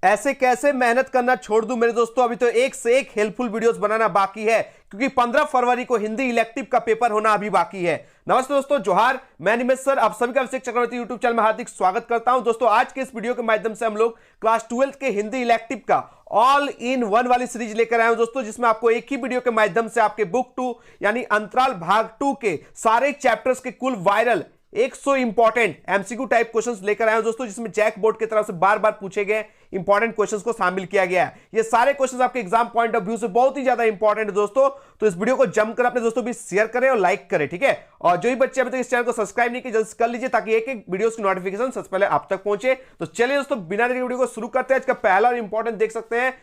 ऐसे कैसे मेहनत करना छोड़ दूं मेरे दोस्तों, अभी तो एक से एक हेल्पफुल वीडियोस बनाना बाकी है, क्योंकि 15 फरवरी को हिंदी इलेक्टिव का पेपर होना अभी बाकी है। नमस्ते दोस्तों, जोहार, मैं निमेश सर आप सभी का अभिषेक चक्रवर्ती यूट्यूब चैनल में हार्दिक स्वागत करता हूं। दोस्तों आज के इस वीडियो के माध्यम से हम लोग क्लास 12 के हिंदी इलेक्टिव का ऑल इन वन वाली सीरीज लेकर आए हैं दोस्तों, जिसमें आपको एक ही वीडियो के माध्यम से आपके बुक 2 यानी अंतराल भाग 2 के सारे चैप्टर्स के कुल viral 100 important MCQ type questions लेकर आए हैं दोस्तों, जिसमें जैक बोर्ड की तरफ से बार बार पूछे गए इंपॉर्टेंट क्वेश्चंस को शामिल किया गया है। ये सारे क्वेश्चंस आपके एग्जाम पॉइंट ऑफ व्यू से बहुत ही ज्यादा इंपॉर्टेंट है दोस्तों, तो इस वीडियो को जमकर अपने दोस्तों भी शेयर करें और लाइक करें, ठीक है। और जो भी बच्चे अभी तक इस चैनल को सब्सक्राइब नहीं किए जल्द कर लीजिए, ताकि एक एक वीडियो की नोटिफिकेशन सबसे पहले आप तक पहुंचे। तो चलिए दोस्तों बिना देरी वीडियो को शुरू करते हैं। इसका पहला और इंपॉर्टेंट देख सकते हैं,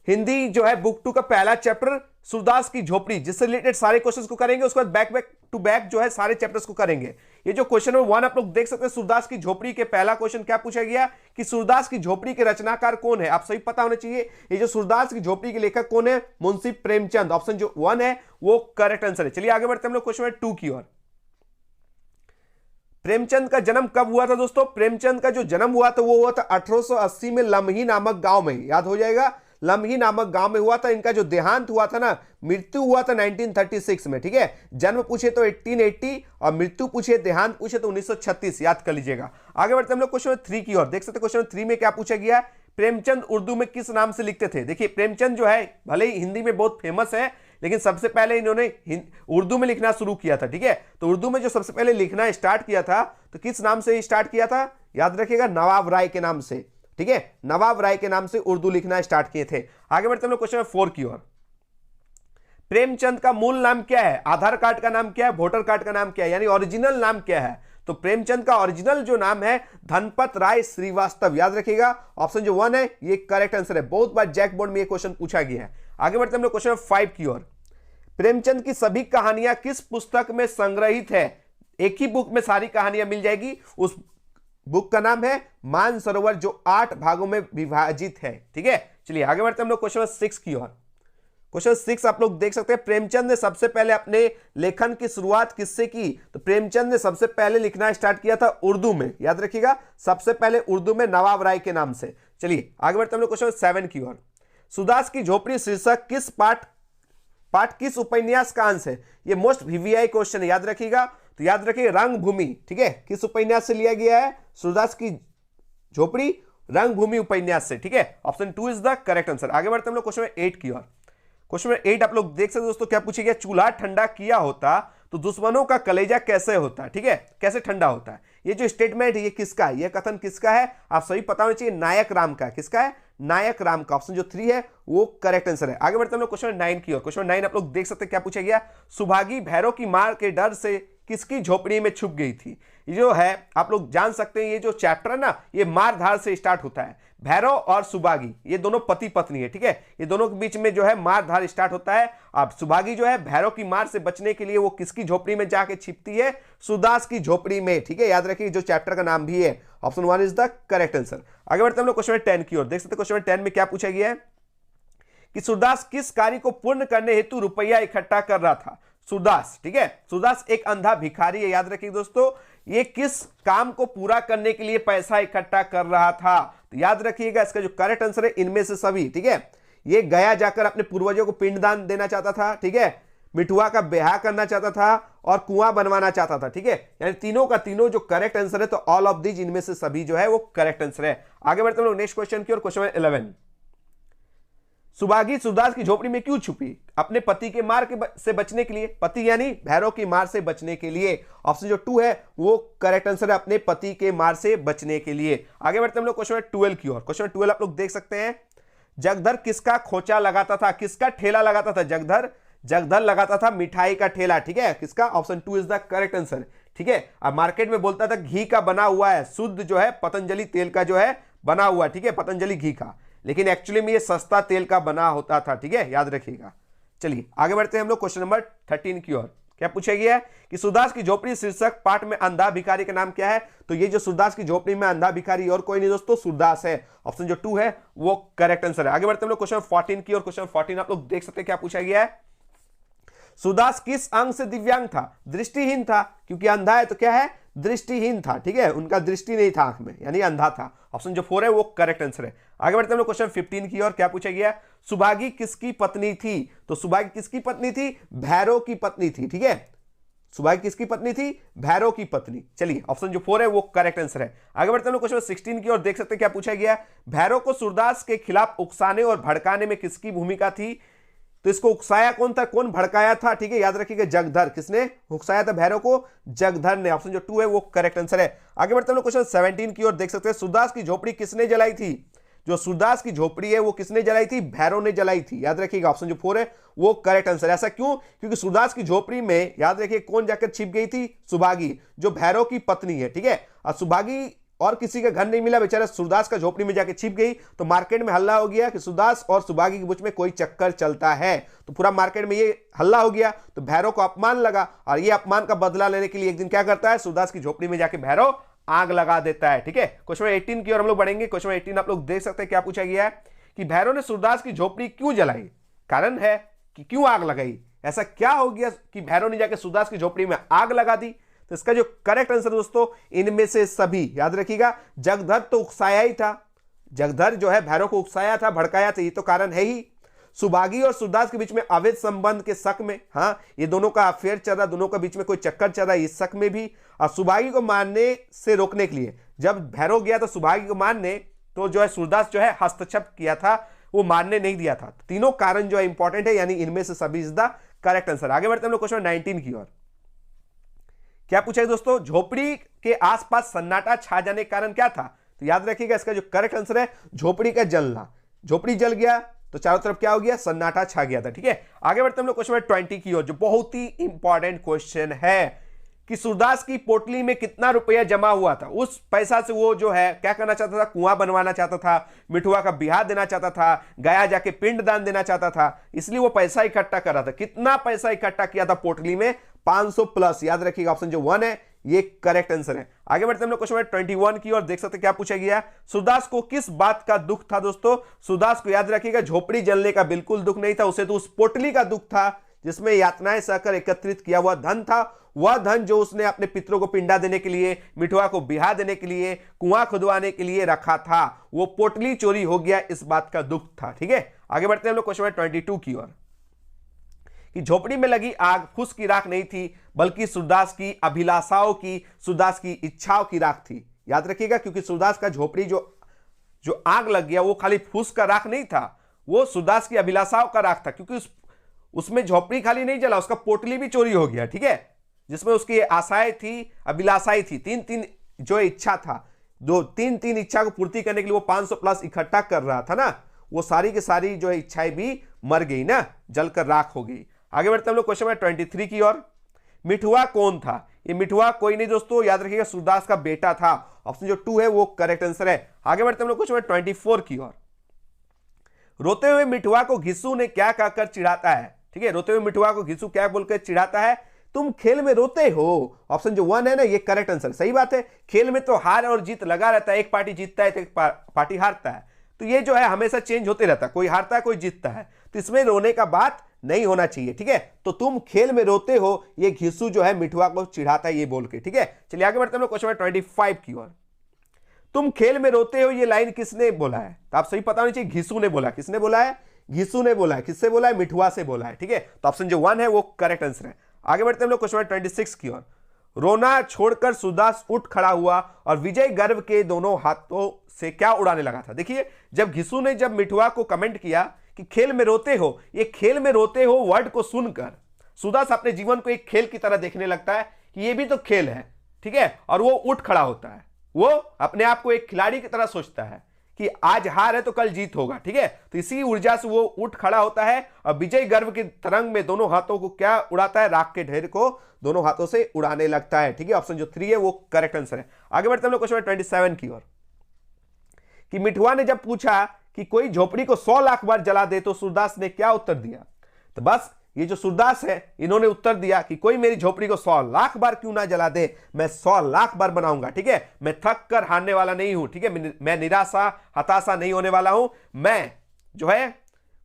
हिंदी जो है बुक 2 का पहला चैप्टर सूरदास की झोपड़ी, जिससे रिलेटेड सारे क्वेश्चंस को करेंगे। उसके बाद बैक टू बैक जो है सारे चैप्टर्स को करेंगे। ये जो क्वेश्चन नंबर 1 आप लोग देख सकते हैं, सूरदास की झोपड़ी के पहला क्वेश्चन क्या पूछा गया कि सूरदास की झोपड़ी के रचनाकार कौन है। आप सभी पता होना चाहिए ये जो सूरदास की झोपड़ी के लेखक कौन है, मुंशी प्रेमचंद। ऑप्शन जो 1 है वो करेक्ट आंसर है। चलिए आगे बढ़ते हैं हम लोग क्वेश्चन नंबर 2 की ओर। प्रेमचंद का जन्म कब हुआ था दोस्तों? प्रेमचंद का जो जन्म हुआ था वो हुआ था 1880 में लम्ही नामक गांव में, याद हो जाएगा, लम्ही नामक गांव में हुआ था। इनका जो देहांत हुआ था ना, मृत्यु हुआ था 1936 में, ठीक है। जन्म पूछे तो 1880 और मृत्यु पूछे, देहांत पूछे तो 1936, याद कर लीजिएगा। आगे बढ़ते हम लोग क्वेश्चन 3 की ओर। देख सकते हैं क्वेश्चन 3 में क्या पूछा गया, प्रेमचंद उर्दू में किस नाम से लिखते थे। देखिए प्रेमचंद जो है भले ही हिंदी में बहुत फेमस है, लेकिन सबसे पहले इन्होंने उर्दू में लिखना शुरू किया था, ठीक है। तो उर्दू में जो सबसे पहले लिखना स्टार्ट किया था तो किस नाम से स्टार्ट किया था, याद रखिएगा, नवाब राय के नाम से, ठीक है। नवाब राय के नाम से उर्दू लिखना स्टार्ट किए थे। आगे बढ़ते हम लोग क्वेश्चन 4 की ओर। प्रेमचंद का मूल नाम क्या है? आधार कार्ड का नाम क्या है, वोटर कार्ड का नाम क्या है, यानी ओरिजिनल नाम क्या है? तो प्रेमचंद का ओरिजिनल जो नाम है धनपत राय श्रीवास्तव, याद रखिएगा। ऑप्शन जो 1 है ये करेक्ट आंसर है। बहुत बार जैक बोर्ड में ये क्वेश्चन पूछा गया है। आगे बढ़ते हम लोग क्वेश्चन 5 की ओर। प्रेमचंद की सभी कहानियां किस पुस्तक में संग्रहित है? एक ही बुक में सारी कहानियां मिल जाएगी। उस बुक का नाम है मानसरोवर, जो 8 भागों में विभाजित है, ठीक है। चलिए आगे बढ़ते हैं हम लोग क्वेश्चन 6 की ओर। क्वेश्चन 6 आप लोग देख सकते हैं, प्रेमचंद ने सबसे पहले अपने लेखन की शुरुआत किससे की? तो प्रेमचंद ने सबसे पहले लिखना स्टार्ट किया था उर्दू में, याद रखिएगा, सबसे पहले उर्दू में नवाब राय के नाम से। चलिए आगे बढ़ते हैं हम लोग क्वेश्चन 7 की ओर। सूरदास की झोपड़ी शीर्षक किस पाठ किस उपन्यास का अंश है? ये मोस्ट वीवीआई क्वेश्चन है, याद रखिएगा। तो याद रखिए रंगभूमि, ठीक है। किस उपन्यास से लिया गया है? सूरदास की झोपड़ी रंगभूमि उपन्यास से, ठीक है। Option 2 is the correct answer. आगे बढ़ते हम लोग क्वेश्चन 8 की ओर। क्वेश्चन 8 आप लोग देख सकते हैं दोस्तों, क्या पूछे गया, चूल्हा ठंडा किया होता तो दुश्मनों का कलेजा कैसे होता, ठीक है, कैसे ठंडा होता है। ये जो स्टेटमेंट है ये किसका है, ये कथन किसका है? आप सभी पता होना चाहिए, नायक राम का। किसका है? नायक राम का। ऑप्शन जो 3 है वो करेक्ट आंसर है। आगे बढ़ते हम लोग क्वेश्चन 9 की ओर। क्वेश्चन 9 आप लोग देख सकते हैं, क्या पूछा गया, सुभागी भैरव की मार के डर से किसकी झोपड़ी में छुप गई थी। ये जो है आप लोग जान सकते हैं, ये जो चैप्टर है ना, ये मारधार से स्टार्ट होता है। भैरव और सुभागी ये दोनों पति पत्नी है, ठीक है। ये दोनों के बीच में जो है मारधार स्टार्ट होता है। अब सुभागी जो है भैरव की मार से बचने के लिए वो किसकी झोपड़ी में जाके छिपती है? सूरदास की झोपड़ी में, ठीक है। याद रखिए जो चैप्टर का नाम भी है। Option 1 is the correct answer. आगे बढ़ते हम लोग क्वेश्चन 10 की ओर। देख सकते हैं क्वेश्चन 10 में क्या पूछा गया है कि सूरदास किस कार्य को पूर्ण करने हेतु रुपया इकट्ठा कर रहा था? सूरदास, ठीक है, सूरदास एक अंधा भिखारी है, याद रखिए दोस्तों। ये किस काम को पूरा करने के लिए पैसा इकट्ठा कर रहा था? तो याद रखिएगा इसका जो करेक्ट आंसर है इनमें से सभी, ठीक है। ये गया जाकर अपने पूर्वजों को पिंडदान देना चाहता था, ठीक है, मिठुआ का ब्याह करना चाहता था और कुआं बनवाना चाहता था, ठीक है। यानी तीनों का तीनों जो करेक्ट आंसर है, तो ऑल ऑफ दीज इनमें से सभी जो है वो करेक्ट आंसर है। आगे बढ़ते हम लोग नेक्स्ट क्वेश्चन की ओर। क्वेश्चन 11, सुभागी सूरदास की झोपड़ी में क्यों छुपी? अपने पति के मार से बचने के लिए। पति यानी भैरव की मार से बचने के लिए। ऑप्शन जो 2 है वो करेक्ट आंसर है, अपने पति के मार से बचने के लिए। आगे बढ़ते हम लोग क्वेश्चन 12 की ओर। क्वेश्चन 12 आप लोग देख सकते हैं, जगधर किसका खोचा लगाता था, किसका ठेला लगाता था? जगधर लगाता था मिठाई का ठेला, ठीक है। किसका? Option 2 is the correct answer, ठीक है। अब मार्केट में बोलता था घी का बना हुआ है, शुद्ध जो है पतंजलि तेल का जो है बना हुआ, ठीक है, पतंजलि घी का, लेकिन एक्चुअली में ये सस्ता तेल का बना होता था, ठीक है, याद रखिएगा। चलिए आगे बढ़ते हैं हम लोग क्वेश्चन नंबर 13 की ओर। क्या पूछा गया है कि सूरदास की झोपड़ी शीर्षक पाठ में अंधा भिखारी का नाम क्या है? तो ये जो सूरदास की झोपड़ी में अंधा भिखारी और कोई नहीं दोस्तों, सूरदास है। ऑप्शन जो 2 है वो करेक्ट आंसर है। आगे बढ़ते हैं हम लोग क्वेश्चन 14 की ओर। क्वेश्चन 14 आप लोग देख सकते हैं, क्या पूछा गया है, सूरदास किस अंग से दिव्यांग था? दृष्टिहीन था, क्योंकि अंधा है तो क्या है? दृष्टिहीन था। ठीक है, उनका दृष्टि नहीं था आंख में, यानी अंधा था। ऑप्शन जो 4 है वो करेक्ट आंसर है। आगे बढ़ते हैं हम लोग क्वेश्चन 15 की ओर। क्या पूछा गया? सुभागी किसकी पत्नी थी? तो सुभागी किसकी पत्नी थी? भैरव की पत्नी थी। ठीक है, सुभागी किसकी पत्नी थी? भैरव की पत्नी। चलिए, ऑप्शन जो 4 है वो करेक्ट आंसर है। आगे बढ़ते हैं क्वेश्चन 16 की ओर। देख सकते हैं क्या पूछा गया? भैरव को सूरदास के खिलाफ उकसाने और भड़काने में किसकी भूमिका थी? तो इसको उकसाया कौन था, कौन भड़काया था? ठीक है, याद रखिएगा जगधर। किसने उकसाया था भैरव को? जगधर ने। ऑप्शन जो 2 है वो करेक्ट आंसर है। आगे बढ़ते हैं क्वेश्चन 17 की ओर। देख सकते हैं सूरदास की झोपड़ी किसने जलाई थी? जो सूरदास की झोपड़ी है वो किसने जलाई थी? भैरव ने जलाई थी। याद रखिएगा ऑप्शन जो 4 है वो करेक्ट आंसर है। ऐसा क्यों? क्योंकि सूरदास की झोपड़ी में याद रखिए कौन जाकर छिप गई थी? सुभागी, जो भैरव की पत्नी है। ठीक है, और सुभागी और किसी का घर नहीं मिला, बेचारा सूरदास का झोपड़ी में जाके छिप गई, तो मार्केट में हल्ला हो गया कि सूरदास और सुभागी के बीच में कोई चक्कर चलता है। तो पूरा मार्केट में ये हल्ला हो गया, तो भैरव को अपमान लगा, और ये अपमान का बदला लेने के लिए एक दिन क्या करता है? सूरदास की झोपड़ी में जाके भैरव आग लगा देता है। ठीक है, क्वेश्चन 18 की ओर हम लोग बढ़ेंगे। क्वेश्चन 18 आप लोग देख सकते हैं क्या पूछा गया है कि भैरव ने सूरदास की झोपड़ी क्यों जलाई? कारण है कि क्यों आग लगाई, ऐसा क्या हो गया कि भैरव ने जाके सूरदास की झोपड़ी में आग लगा दी? तो इसका जो करेक्ट आंसर दोस्तों, इनमें से सभी। याद रखिएगा, जगधर तो उकसाया ही था, जगधर जो है भैरव को उकसाया था, भड़काया था, ये तो कारण है ही। सुभागी और सूरदास के बीच में अवैध संबंध के शक में, हाँ, ये दोनों का अफेयर चल रहा, दोनों के बीच में कोई चक्कर चल रहा है, इस शक में भी। और सुभागी को मारने से रोकने के लिए जब भैरव गया तो सुभागी को मारने, तो जो है सूरदास जो है हस्तक्षेप किया था, वो मारने नहीं दिया था। तीनों कारण जो है इंपॉर्टेंट है, यानी इनमें से सभी इज द करेक्ट आंसर। आगे बढ़ते हैं हम लोग क्वेश्चन 19 की ओर। क्या पूछा है दोस्तों? झोपड़ी के आसपास सन्नाटा छा जाने का कारण क्या था? तो याद रखिएगा इसका जो करेक्ट आंसर है झोपड़ी का जलना। झोपड़ी जल गया तो चारों तरफ क्या हो गया? सन्नाटा छा गया था। ठीक है, आगे बढ़ते हम लोग क्वेश्चन 20 की ओर, जो बहुत ही इंपॉर्टेंट क्वेश्चन है कि सूरदास की पोटली में कितना रुपया जमा हुआ था? उस पैसा से वो जो है क्या करना चाहता था? कुआं बनवाना चाहता था, मिठुआ का बियाह देना चाहता था, गया जाके पिंडदान देना चाहता था, इसलिए वो पैसा इकट्ठा कर रहा था। कितना पैसा इकट्ठा किया था पोटली में? 500 प्लस। याद रखिएगा ऑप्शन जो 1 है ये करेक्ट आंसर है। आगे बढ़ते हम लोग क्वेश्चन 21 की ओर। देख सकते क्या पूछा गया? सूरदास को किस बात का दुख था दोस्तों? सूरदास को याद रखिएगा झोपड़ी जलने का बिल्कुल दुख नहीं था, उसे तो उस पोटली का दुख था जिसमें यातनाएं सहकर एकत्रित किया हुआ धन था। वह धन जो उसने अपने पितरों को पिंडा देने के लिए, मिठुआ को बिहा देने के लिए, कुआं खुदवाने के लिए रखा था, वो पोटली चोरी हो गया, इस बात का दुख था। ठीक है, आगे बढ़ते हैं हम लोग क्वेश्चन 22 की ओर कि झोपड़ी में लगी आग फूस की राख नहीं थी, बल्कि सूरदास की अभिलाषाओं की, सूरदास की इच्छाओं की राख थी। याद रखिएगा, क्योंकि सूरदास का झोपड़ी जो आग लग गया वो खाली फूस का राख नहीं था, वो सूरदास की अभिलाषाओं का राख था, क्योंकि उसमें झोपड़ी खाली नहीं जला, उसका पोटली भी चोरी हो गया। ठीक है, जिसमें उसकी आशाएं थी, अभिलाषाएं थी, तीन जो इच्छा था, जो तीन इच्छा को पूर्ति करने के लिए वो 500 प्लस इकट्ठा कर रहा था ना, वो सारी की सारी जो है इच्छाएं भी मर गई ना, जलकर राख हो गई। आगे बढ़ते हम लोग क्वेश्चन 23 की ओर। मिठुआ कौन था? ये मिठुआ कोई नहीं दोस्तों, याद रखिएगा सूरदास का बेटा था। ऑप्शन जो 2 है वो करेक्ट आंसर है। आगे बढ़ते हम लोग क्वेश्चन 24 की ओर। रोते हुए मिठुआ को घिसू ने क्या कहकर चिढ़ाता है? ठीक है, रोते हुए मिठुआ को घिसू क्या बोलकर चिढ़ाता है? तुम खेल में रोते हो। ऑप्शन जो 1 है ना ये करेक्ट आंसर। सही बात है, खेल में तो हार और जीत लगा रहता है, एक पार्टी जीतता है तो एक पार्टी हारता है, तो ये जो है हमेशा चेंज होते रहता है, कोई हारता है कोई जीतता है, तो इसमें रोने का बात नहीं होना चाहिए। ठीक है, तो तुम खेल में रोते हो, ये घिसू जो है मिठुआ को चिढ़ाता है ये बोल के। ठीक है, चलिए आगे बढ़ते हैं क्वेश्चन 25 की ओर। तुम खेल में रोते हो ये लाइन किसने बोला है? तो आप सही पता होना चाहिए, घिसू ने बोला। किसने बोला है? घिसू ने बोला है। किससे बोला है? मिठुआ से बोला है। ठीक है, तो ऑप्शन जो 1 है वो करेक्ट आंसर है। आगे बढ़ते हैं हम लोग क्वेश्चन 26 की ओर। रोना छोड़कर सूरदास उठ खड़ा हुआ और विजय गर्व के दोनों हाथों से क्या उड़ाने लगा था? देखिए, जब घिसू ने जब मिठुआ को कमेंट किया कि खेल में रोते हो, ये खेल में रोते हो वर्ड को सुनकर सूरदास अपने जीवन को एक खेल की तरह देखने लगता है कि ये भी तो खेल है। ठीक है, और वो उठ खड़ा होता है, वो अपने आप को एक खिलाड़ी की तरह सोचता है कि आज हार है तो कल जीत होगा। ठीक है, तो इसी ऊर्जा से वो उठ खड़ा होता है और विजय गर्व के तरंग में दोनों हाथों को क्या उड़ाता है? राख के ढेर को दोनों हाथों से उड़ाने लगता है। ठीक है, ऑप्शन जो 3 है वो करेक्ट आंसर है। आगे बढ़ते हम लोग क्वेश्चन 27 की ओर कि मिठुआ ने जब पूछा कि कोई झोपड़ी को 100 लाख बार जला दे तो सूरदास ने क्या उत्तर दिया? तो बस ये जो सूरदास है इन्होंने उत्तर दिया कि कोई मेरी झोपड़ी को 100 लाख बार क्यों ना जला दे, मैं 100 लाख बार बनाऊंगा। ठीक है, मैं थक कर हारने वाला नहीं हूं। ठीक है, मैं निराशा हताशा नहीं होने वाला हूं। मैं जो है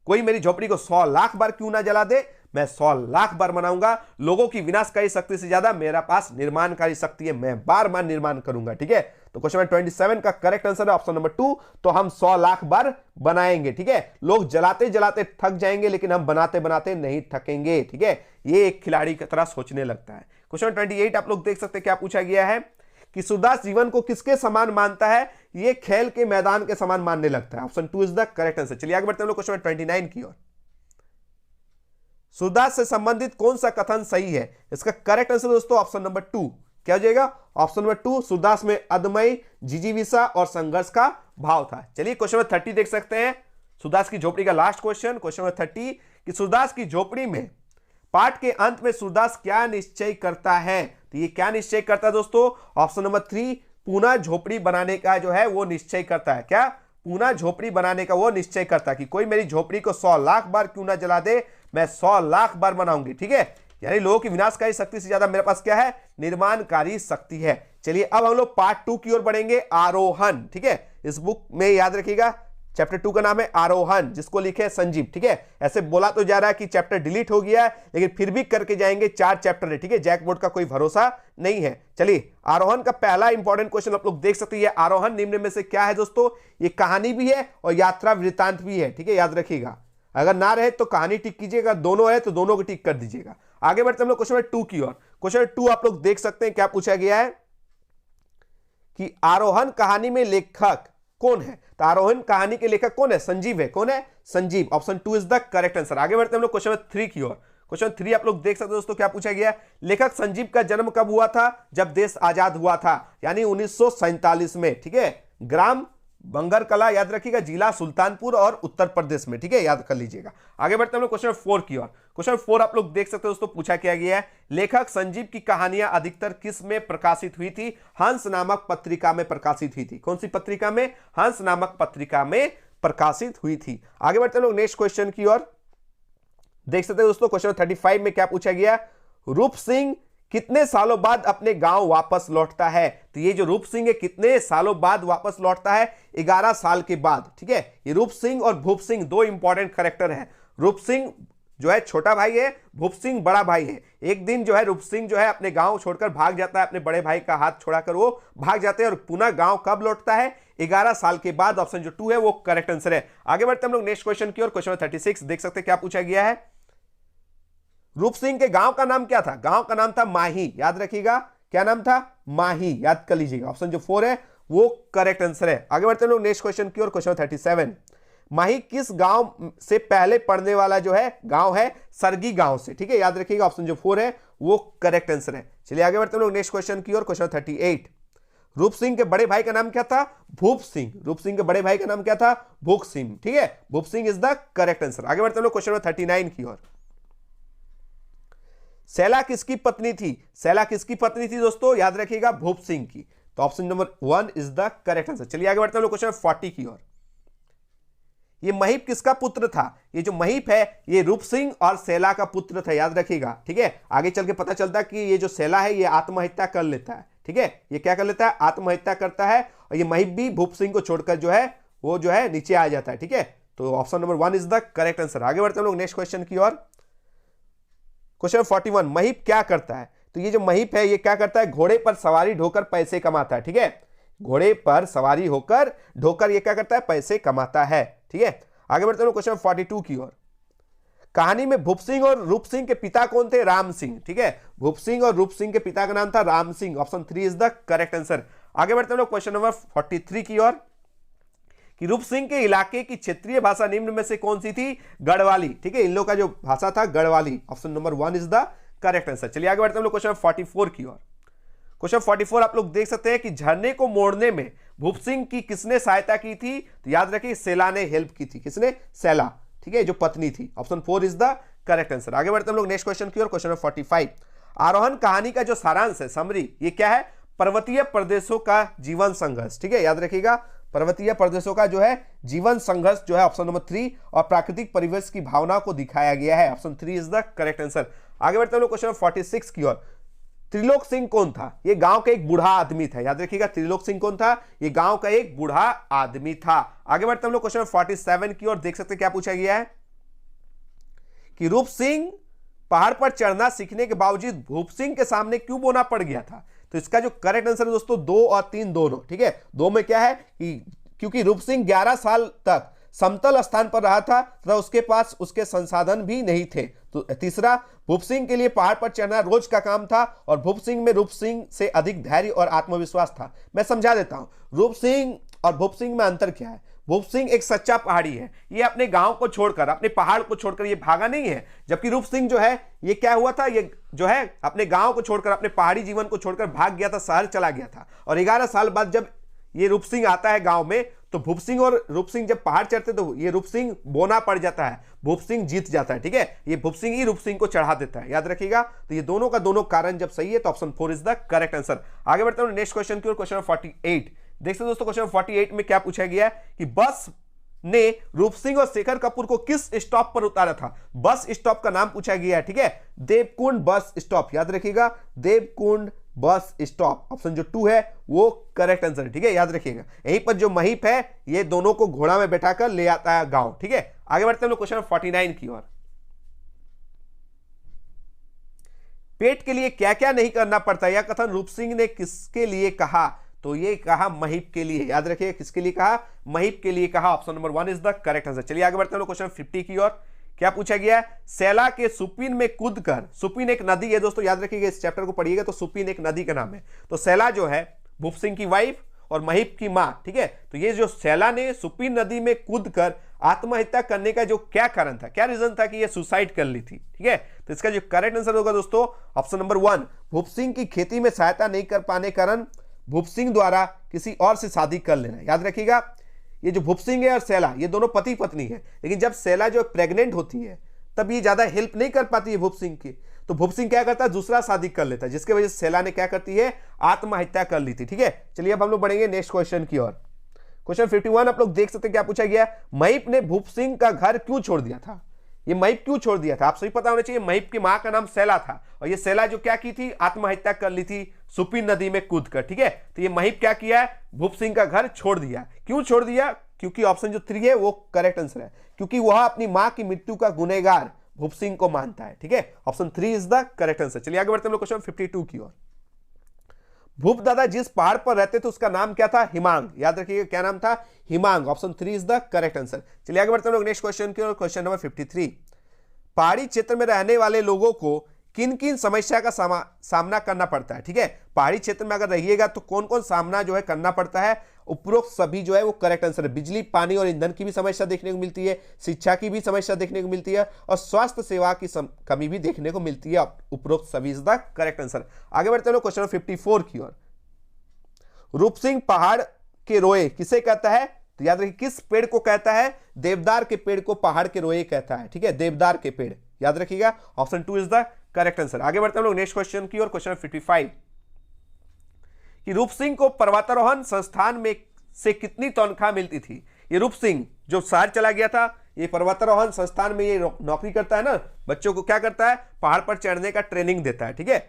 कोई मेरी झोपड़ी को 100 लाख बार क्यों ना जला दे, मैं 100 लाख बार बनाऊंगा। लोगों की विनाशकारी शक्ति से ज्यादा मेरा पास निर्माणकारी शक्ति है, मैं बार बार निर्माण करूंगा। ठीक है, तो क्वेश्चन नंबर 27 का करेक्ट आंसर है ऑप्शन नंबर 2। तो हम 100 लाख बार बनाएंगे। ठीक है, लोग जलाते जलाते थक जाएंगे लेकिन हम बनाते बनाते नहीं थकेंगे। ठीक है, ये एक खिलाड़ी की तरह सोचने लगता है। क्वेश्चन 28 आप लोग देख सकते हैं क्या पूछा गया है कि सूरदास जीवन को किसके समान मानता है? ये खेल के मैदान के समान मानने लगता है। Option 2 is the correct answer. चलिए आगे बढ़ते हैं लोग क्वेश्चन 29 की ओर। सूरदास से संबंधित कौन सा कथन सही है? इसका करेक्ट आंसर दोस्तों ऑप्शन नंबर 2 क्या हो जाएगा? ऑप्शन नंबर 2, सूरदास में अदमय, जिजीविषा और संघर्ष का भाव था। चलिए क्वेश्चन नंबर 30 देख सकते हैं, सूरदास की झोपड़ी का लास्ट क्वेश्चन, क्वेश्चन नंबर 30 कि सूरदास की झोपड़ी में पाठ के अंत में सूरदास क्या निश्चय करता है? तो ये क्या निश्चय करता है दोस्तों? ऑप्शन नंबर 3, पुनः झोपड़ी बनाने का जो है वो निश्चय करता है। क्या? पुनः झोपड़ी बनाने का वो निश्चय करता है कि कोई मेरी झोपड़ी को 100 लाख बार क्यों ना जला दे, मैं 100 लाख बार बनाऊंगी। ठीक है, यानी लोगों की विनाशकारी शक्ति से ज्यादा मेरे पास क्या है? निर्माणकारी शक्ति है। चलिए अब हम लोग पार्ट 2 की ओर बढ़ेंगे, आरोहण। ठीक है, इस बुक में याद रखिएगा चैप्टर 2 का नाम है आरोहण, जिसको लिखे संजीव। ठीक है, ऐसे बोला तो जा रहा है कि चैप्टर डिलीट हो गया है, लेकिन फिर भी करके जाएंगे, 4 चैप्टर है। ठीक है, जैक बोर्ड का कोई भरोसा नहीं है। चलिए आरोहण का पहला इंपॉर्टेंट क्वेश्चन आप लोग देख सकते हैं। आरोहण निम्न में से क्या है दोस्तों? ये कहानी भी है और यात्रा वृत्तांत भी है। ठीक है, याद रखिएगा, अगर ना रहे तो कहानी टिक कीजिएगा, दोनों है तो दोनों को टिक कर दीजिएगा। आगे बढ़ते हम लोग क्वेश्चन नंबर 2 की ओर। क्वेश्चन नंबर 2 आप लोग देख सकते हैं क्या पूछा गया है कि आरोहण कहानी में लेखक कौन है? तो आरोहण कहानी के लेखक कौन है? संजीव है। कौन है? Sanjeev. Option 2 is the correct answer. आगे बढ़ते हम लोग क्वेश्चन नंबर 3 की ओर। क्वेश्चन 3 आप लोग देख सकते हैं दोस्तों क्या पूछा गया? लेखक संजीव का जन्म कब हुआ था? जब देश आजाद हुआ था, यानी 1947 में। ठीक है, ग्राम बंगर कला, याद रखिएगा, जिला सुल्तानपुर और उत्तर प्रदेश में। ठीक है, याद कर लीजिएगा। आगे बढ़ते हैं हम लोग क्वेश्चन 4 की ओर। क्वेश्चन 4 आप लोग देख सकते हो दोस्तों पूछा क्या गया है? लेखक संजीव की कहानियां अधिकतर किस में प्रकाशित हुई थी? हंस नामक पत्रिका में प्रकाशित हुई थी। कौन सी पत्रिका में? हंस नामक पत्रिका में प्रकाशित हुई थी। आगे बढ़ते हैं लोग नेक्स्ट क्वेश्चन की ओर। देख सकते हैं दोस्तों क्वेश्चन 35 में क्या पूछा गया? रूप सिंह कितने सालों बाद अपने गांव वापस लौटता है? तो ये जो रूप सिंह है कितने सालों बाद वापस लौटता है? 11 साल के बाद। ठीक है, ये रूप सिंह और भूप सिंह दो इंपॉर्टेंट कैरेक्टर हैं। रूप सिंह जो है छोटा भाई है, भूप सिंह बड़ा भाई है। एक दिन जो है रूप सिंह जो है अपने गांव छोड़कर भाग जाता है, अपने बड़े भाई का हाथ छोड़ाकर वो भाग जाते हैं और पुनः गांव कब लौटता है? 11 साल के बाद। ऑप्शन जो 2 है वो करेक्ट आंसर है। आगे बढ़ते हम लोग नेक्स्ट क्वेश्चन की ओर। क्वेश्चन 36 देख सकते हैं क्या पूछा गया है? रूप सिंह के गांव का नाम क्या था? गांव का नाम था माही। याद रखिएगा, क्या नाम था? माही। याद कर लीजिएगा, ऑप्शन जो 4 है वो करेक्ट आंसर है। आगे बढ़ते हैं लोग नेक्स्ट क्वेश्चन की ओर। क्वेश्चन 37, माही किस गांव से पहले पड़ने वाला जो है गांव है? सरगी गांव से। ठीक है, याद रखिएगा, ऑप्शन जो 4 है वो करेक्ट आंसर है। चलिए आगे बढ़ते हैं लोग नेक्स्ट क्वेश्चन की ओर। क्वेश्चन 38, रूप सिंह के बड़े भाई का नाम क्या था? भूप सिंह। रूप सिंह के बड़े भाई का नाम क्या था? भूप सिंह। ठीक है, भूप Singh is the correct answer. आगे बढ़ते हैं लोग क्वेश्चन 39 की ओर। सैला किसकी पत्नी थी? सैला किसकी पत्नी थी दोस्तों? याद रखिएगा, भूप सिंह की। तो option number 1 is the correct answer. चलिए आगे बढ़ते हैं लोग क्वेश्चन 40 की ओर। ये महीप किसका पुत्र था? ये जो महीप है ये रूप सिंह और सैला का पुत्र था। याद रखिएगा, ठीक है, आगे चल के पता चलता है कि ये जो सैला है ये आत्महत्या कर लेता है। ठीक है, ये क्या कर लेता है? आत्महत्या करता है। और ये महीप भी भूप सिंह को छोड़कर जो है वो जो है नीचे आ जाता है। ठीक है, तो option number 1 is the correct answer. आगे बढ़ते हैं लोग नेक्स्ट क्वेश्चन की ओर। क्वेश्चन 41, महीप क्या करता है? तो ये जो महीप है ये क्या करता है? घोड़े पर सवारी ढोकर पैसे कमाता है। ठीक है, घोड़े पर सवारी होकर ढोकर ये क्या करता है? पैसे कमाता है। ठीक है, आगे बढ़ते हैं क्वेश्चन 42 की ओर। कहानी में भूप सिंह और रूप सिंह के पिता कौन थे? राम सिंह। ठीक है, भूप सिंह और रूप सिंह के पिता का नाम था Ram Singh. Option 3 is the correct answer. आगे बढ़ते हैं क्वेश्चन नंबर 43 की ओर कि रूप सिंह के इलाके की क्षेत्रीय भाषा निम्न में से कौन सी थी? गढ़वाली। ठीक है, इन लोगों का जो भाषा था Garhwali. Option number 1 is the correct answer. चलिए आगे बढ़ते हैं क्वेश्चन 44 की ओर। क्वेश्चन 44 आप लोग देख सकते हैं कि झरने को मोड़ने में भूप सिंह की किसने सहायता की थी? तो याद रखिए सैला ने हेल्प की थी। किसने? सैला। ठीक है, जो पत्नी थी। Option 4 is the correct answer. आगे बढ़ते हैं लोग नेक्स्ट क्वेश्चन की ओर। क्वेश्चन 45, आरोहण कहानी का जो सारांश है, समरी, ये क्या है? पर्वतीय प्रदेशों का जीवन संघर्ष। ठीक है, याद रखिएगा, पर्वतीय प्रदेशों का जो है जीवन संघर्ष जो है ऑप्शन नंबर 3 और प्राकृतिक परिवेश की भावना को दिखाया गया है। Option 3 is the correct answer. आगे बढ़ते हैं लोग क्वेश्चन 46 की ओर। त्रिलोक सिंह कौन था? ये गांव का एक बूढ़ा आदमी था। याद रखिएगा, त्रिलोक सिंह कौन था? ये गांव का एक बूढ़ा आदमी था। आगे बढ़ते हैं हम लोग क्वेश्चन 47 की ओर। देख सकते हैं क्या पूछा गया है कि रूप सिंह पहाड़ पर चढ़ना सीखने के बावजूद भूप सिंह के सामने क्यों बोना पड़ गया था? तो इसका जो करेक्ट आंसर है दोस्तों 2 और 3 दोनों, ठीक है। 2 में क्या है कि क्योंकि रूप सिंह 11 साल तक समतल स्थान पर रहा था तथा उसके पास उसके संसाधन भी नहीं थे। तो तीसरा, भूप सिंह के लिए पहाड़ पर चढ़ना रोज का काम था और भूप सिंह में रूप सिंह से अधिक धैर्य और आत्मविश्वास था। मैं समझा देता हूं, रूप सिंह और भूप सिंह में अंतर क्या है। भूप सिंह एक सच्चा पहाड़ी है, ये अपने गांव को छोड़कर, अपने पहाड़ को छोड़कर ये भागा नहीं है। जबकि रूप सिंह जो है ये क्या हुआ था, ये जो है अपने गांव को छोड़कर, अपने पहाड़ी जीवन को छोड़कर भाग गया था, शहर चला गया था। और 11 साल बाद जब ये रूप सिंह आता है गांव में, तो भूप सिंह और रूप सिंह जब पहाड़ चढ़ते तो ये रूप सिंह बोना पड़ जाता है, भूप सिंह जीत जाता है, ठीक है। ये भूप सिंह ही रूप सिंह को चढ़ा देता है, याद रखिएगा। तो ये दोनों का दोनों कारण जब सही है तो option 4 is the correct answer. आगे बढ़ते हैं नेक्स्ट क्वेश्चन की ओर, क्वेश्चन 48। देखते हैं दोस्तों क्वेश्चन 48 में क्या पूछा गया कि बस ने रूप सिंह और शेखर कपूर को किस स्टॉप पर उतारा था। बस स्टॉप का नाम पूछा गया है, ठीक है, देवकुंड बस स्टॉप, याद रखिएगा, देवकुंड बस स्टॉप। ऑप्शन जो 2 है वो करेक्ट आंसर है, ठीक है, याद रखिएगा। यहीं पर जो महीप है ये दोनों को घोड़ा में बैठाकर ले आता है गांव, ठीक है। आगे बढ़ते हैं क्वेश्चन 49 की ओर। पेट के लिए क्या क्या नहीं करना पड़ता, यह कथन रूप सिंह ने किसके लिए कहा। तो ये कहा महीप के लिए, याद रखिए किसके लिए कहा, महीप के लिए कहा। Option number 1 is the correct answer. चलिए आगे बढ़ते हैं क्वेश्चन 50 की ओर। क्या पूछा गया, सैला के सुपिन में कूदकर, सुपिन एक नदी है दोस्तों, याद रखिएगा, इस चैप्टर को पढ़िएगा तो सुपिन एक नदी का नाम है। तो सैला जो है भूप सिंह की वाइफ और महीप की मां, ठीक है। तो ये जो सैला ने सुपिन नदी में कूदकर आत्महत्या करने का जो क्या कारण था, क्या रीजन था कि ये सुसाइड कर ली थी, ठीक है। तो इसका जो करेक्ट आंसर होगा दोस्तों ऑप्शन नंबर 1, भूप सिंह की खेती में सहायता नहीं कर पाने कारण भूप सिंह द्वारा किसी और से शादी कर लेना। याद रखिएगा ये जो भूप सिंह है और सैला ये दोनों पति पत्नी है, लेकिन जब सैला जो प्रेग्नेंट होती है तब ये ज्यादा हेल्प नहीं कर पाती है भूप सिंह की, तो भूप सिंह क्या करता है, दूसरा शादी कर लेता है, जिसके वजह से सैला ने क्या करती है, आत्महत्या कर ली थी, ठीक है। चलिए अब हम लोग बढ़ेंगे नेक्स्ट क्वेश्चन की ओर। क्वेश्चन 51 आप लोग देख सकते हैं क्या पूछा गया, महीप ने भूप सिंह का घर क्यों छोड़ दिया था। ये महीप क्यों छोड़ दिया था, आप सभी पता होना चाहिए, महीप की मां का नाम सैला था और ये सैला जो क्या की थी, आत्महत्या कर ली थी सुपिन नदी में कूदकर, ठीक है। तो ये महीप क्या किया है, भूप सिंह का घर छोड़ दिया। क्यों छोड़ दिया, क्योंकि ऑप्शन जो 3 है वो करेक्ट आंसर है, क्योंकि वह अपनी मां की मृत्यु का गुनहगार भूप सिंह को मानता है, ठीक है। Option 3 is the correct answer. चलिए आगे बढ़ते हैं क्वेश्चन 52 की ओर। भूप दादा जिस पहाड़ पर रहते थे उसका नाम क्या था, हिमांग, याद रखिएगा क्या नाम था, Himang. Option 3 is the correct answer. चलिए आगे बढ़ते हैं नेक्स्ट क्वेश्चन की ओर, क्वेश्चन नंबर 53। पहाड़ी क्षेत्र में रहने वाले लोगों को किन किन समस्या का सामना करना पड़ता है, ठीक है। पहाड़ी क्षेत्र में अगर रहिएगा तो कौन कौन सामना जो है करना पड़ता है, उपरोक्त सभी जो है वो करेक्ट आंसर है। बिजली, पानी और ईंधन की भी समस्या देखने को मिलती है, शिक्षा की भी समस्या देखने को मिलती है और स्वास्थ्य सेवा की कमी भी देखने को मिलती है। उपरोक्त सभी इज द करेक्ट आंसर। आगे बढ़ते हैं क्वेश्चन 54 की ओर। रूप सिंह पहाड़ के रोए किसे कहता है, तो याद रखिए किस पेड़ को कहता है, देवदार के पेड़ को पहाड़ के रोए कहता है, ठीक है, देवदार के पेड़, याद रखिएगा। Option 2 is the correct answer. आगे बढ़ते हैं लोग नेक्स्ट क्वेश्चन की ओर, क्वेश्चन 55 कि रूप सिंह को पर्वतारोहण संस्थान में से कितनी तनख्वाह मिलती थी। ये रूप सिंह जो शहर चला गया था, ये पर्वतारोहण संस्थान में ये नौकरी करता है ना, बच्चों को क्या करता है, पहाड़ पर चढ़ने का ट्रेनिंग देता है, ठीक है।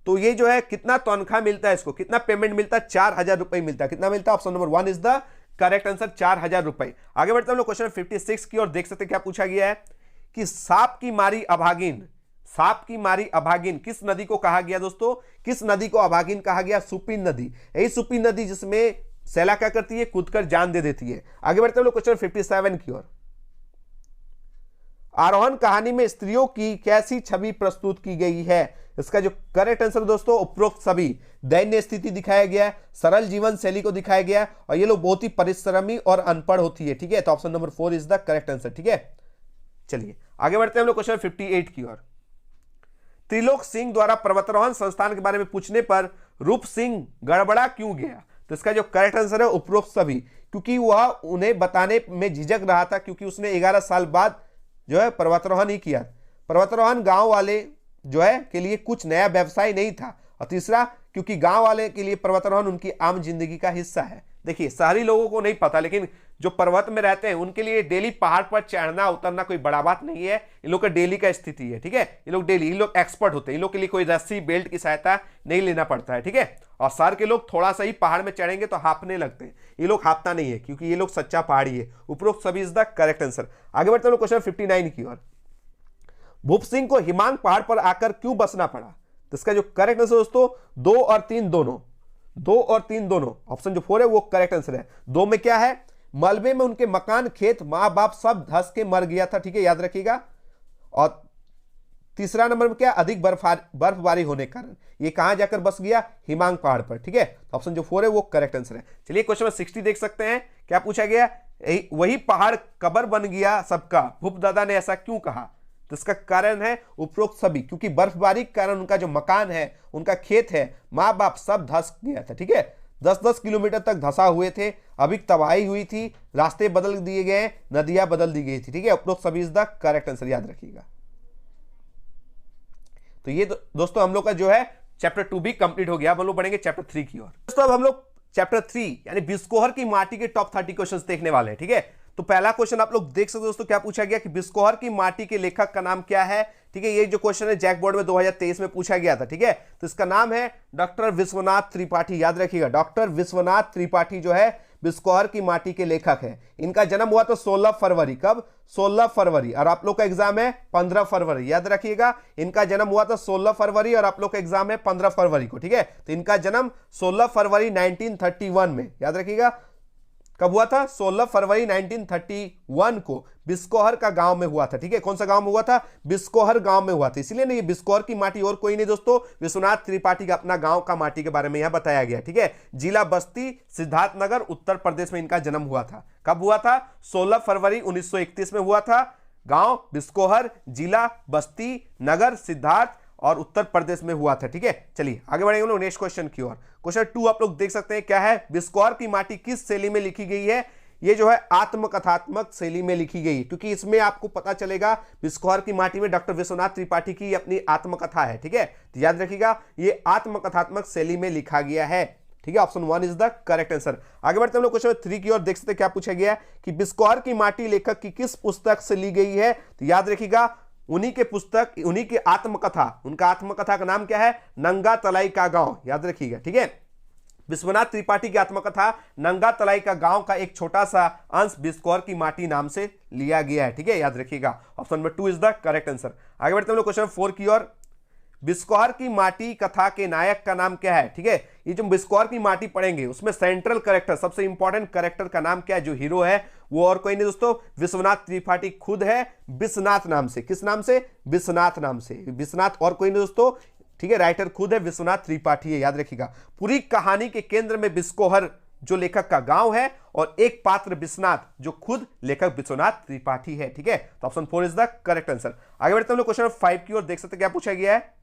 तो ये जो है कितना तनख्वाह मिलता है, इसको कितना पेमेंट मिलता है, 4000 रुपए मिलता है। कितना मिलता है, option number 1 is the correct answer, 4000 रुपए। आगे बढ़ते हैं लोग क्वेश्चन 56 की ओर। देख सकते हैं क्या पूछा गया है कि सांप की मारी अभागिन, सांप की मारी अभागिन किस नदी को कहा गया दोस्तों, किस नदी को अभागिन कहा गया, सुपिन नदी। यही सुपिन नदी जिसमें सैला क्या करती है, कूदकर जान दे देती है। आगे बढ़ते हैं लोग क्वेश्चन 57 की ओर। आरोहण कहानी में स्त्रियों की कैसी छवि प्रस्तुत की गई है, इसका जो करेक्ट आंसर दोस्तों उपरोक्त सभी। दैन्य स्थिति दिखाया गया है, सरल जीवन शैली को दिखाया गया है और ये लोग बहुत ही परिश्रमी और अनपढ़ होती है, ठीक है। तो option number 4 is the correct answer, ठीक है। चलिए आगे बढ़ते हैं हम लोग क्वेश्चन 58 की ओर। त्रिलोक सिंह द्वारा पर्वतारोहण संस्थान के बारे में पूछने पर रूप सिंह गड़बड़ा क्यों गया, तो इसका जो करेक्ट आंसर है उपरोक्त सभी, क्योंकि वह उन्हें बताने में झिझक रहा था, क्योंकि उसने 11 साल बाद जो है पर्वतारोहण ही किया। पर्वतारोहण गांव वाले जो है के लिए कुछ नया व्यवसाय नहीं था, और तीसरा क्योंकि गांव वाले के लिए पर्वतारोहण उनकी आम जिंदगी का हिस्सा है। देखिए शहरी लोगों को नहीं पता, लेकिन जो पर्वत में रहते हैं उनके लिए डेली पहाड़ पर चढ़ना उतरना कोई बड़ा बात नहीं है, इन लोग का डेली का स्थिति है, ठीक है। ये लोग डेली, इन लोग एक्सपर्ट होते हैं, इन लोग के लिए कोई रस्सी बेल्ट की सहायता नहीं लेना पड़ता है, ठीक है। और शहर के लोग थोड़ा सा ही पहाड़ में चढ़ेंगे तो हाँफने लगते हैं, ये लोग हाँफता नहीं है क्योंकि ये लोग सच्चा पहाड़ी है। उपरोक्त सभी इज द करेक्ट आंसर। आगे बढ़ते हैं क्वेश्चन 59 की ओर। भूप सिंह को हिमांग पहाड़ पर आकर क्यों बसना पड़ा? तो इसका जो करेक्ट आंसर दोस्तों 2 और 3 दोनों, 2 और 3 दोनों, ऑप्शन जो 4 है वो करेक्ट आंसर है। 2 में क्या है? मलबे में उनके मकान, खेत, मां बाप सब धंस के मर गया था, ठीक है, याद रखिएगा। और तीसरा नंबर में क्या? अधिक बर्फबारी होने के कारण ये कहां जाकर बस गया? हिमांग पहाड़ पर, ठीक है। ऑप्शन जो 4 है वो करेक्ट आंसर है। चलिए क्वेश्चन नंबर 60 देख सकते हैं, क्या पूछा गया? वही पहाड़ कब्र बन गया सबका, भूप दादा ने ऐसा क्यों कहा? तो इसका कारण है उपरोक्त सभी, क्योंकि बर्फबारी के कारण उनका जो मकान है, उनका खेत है, माँ बाप सब धंस गया था, ठीक है। 10-10 किलोमीटर तक धंसा हुए थे, अभी तबाही हुई थी, रास्ते बदल दिए गए, नदियां बदल दी गई थी, ठीक है। उपरोक्त सभी इज द करेक्ट आंसर, याद रखिएगा। तो ये दोस्तों हम लोग का जो है चैप्टर 2 भी कंप्लीट हो गया। अब हम लोग बढ़ेंगे चैप्टर 3 की ओर। दोस्तों अब हम लोग चैप्टर 3 यानी बिस्कोहर की माटी के टॉप 30 क्वेश्चंस देखने वाले हैं, ठीक है। तो पहला क्वेश्चन आप लोग देख सकते हो दोस्तों, क्या पूछा गया कि बिस्कोहर की माटी के लेखक का नाम क्या है, ठीक है। ये जो क्वेश्चन है जैक बोर्ड में 2023 में पूछा गया था, ठीक है। तो इसका नाम है डॉक्टर विश्वनाथ त्रिपाठी, याद रखिएगा। डॉक्टर विश्वनाथ त्रिपाठी जो है बिस्कोहर की माटी के लेखक है। इनका जन्म हुआ तो 16 फरवरी, कब? 16 फरवरी, और आप लोग का एग्जाम है 15 फरवरी, याद रखिएगा। इनका जन्म हुआ था 16 फरवरी और आप लोग का एग्जाम है 15 फरवरी को, ठीक है। तो इनका जन्म 16 फरवरी 1931 में, याद रखिएगा। कब हुआ था? 16 फरवरी 1931 को बिस्कोहर का गांव में हुआ था, ठीक है। कौन सा गांव में हुआ था? बिस्कोहर गांव में हुआ था। इसीलिए नहीं, बिस्कोहर की माटी और कोई नहीं दोस्तों, विश्वनाथ त्रिपाठी का अपना गांव का माटी के बारे में यहां बताया गया, ठीक है। जिला बस्ती, सिद्धार्थनगर, उत्तर प्रदेश में इनका जन्म हुआ था। कब हुआ था? 16 फरवरी 1931 में हुआ था। गांव बिस्कोहर, जिला बस्ती, नगर सिद्धार्थ और उत्तर प्रदेश में हुआ था, ठीक है। चलिए आगे बढ़ेंगे हम लोग नेक्स्ट क्वेश्चन की ओर। क्वेश्चन 2 आप लोग देख सकते हैं, क्या है? बिस्कोहर की माटी किस शैली में लिखी गई है? ये जो है आत्मकथात्मक शैली में लिखी गई, क्योंकि इसमें आपको पता चलेगा बिस्कोहर की माटी में डॉक्टर विश्वनाथ त्रिपाठी की अपनी आत्मकथा है, ठीक है। तो याद रखिएगा ये आत्मकथात्मक शैली में लिखा गया है, ठीक है। Option 1 is the correct answer. आगे बढ़ते हैं हम लोग क्वेश्चन 3 की ओर। देख सकते हैं क्या पूछा गया कि बिस्कोहर की माटी लेखक की किस पुस्तक से ली गई है? तो याद रखिएगा उन्हीं के पुस्तक, उन्हीं की आत्मकथा, उनका आत्मकथा का नाम क्या है? नंगा तलाई का गांव, याद रखिएगा, ठीक है। विश्वनाथ त्रिपाठी की आत्मकथा नंगा तलाई का गांव का एक छोटा सा अंश बिस्कोहर की माटी नाम से लिया गया है, ठीक है, याद रखिएगा। Option number 2 is the correct answer. आगे बढ़ते हैं हम लोग क्वेश्चन 4 की ओर। बिस्कोहर की माटी कथा के नायक का नाम क्या है? ठीक है, ये जो बिस्कोहर की माटी पढ़ेंगे उसमें सेंट्रल कैरेक्टर, सबसे इंपॉर्टेंट कैरेक्टर का नाम क्या है? जो हीरो है वो और कोई नहीं दोस्तों, विश्वनाथ त्रिपाठी खुद है, विश्वनाथ नाम से। किस नाम से? विश्वनाथ नाम से। विश्वनाथ और कोई नहीं दोस्तों, ठीक है, राइटर खुद है विश्वनाथ त्रिपाठी है, याद रखिएगा। पूरी कहानी के केंद्र में बिस्कोहर जो लेखक का गांव है और एक पात्र विश्वनाथ जो खुद लेखक विश्वनाथ त्रिपाठी है, ठीक है। तो option 4 is the correct answer. आगे बढ़ते हैं हम लोग क्वेश्चन 5 की ओर। देख सकते हैं क्या पूछा गया है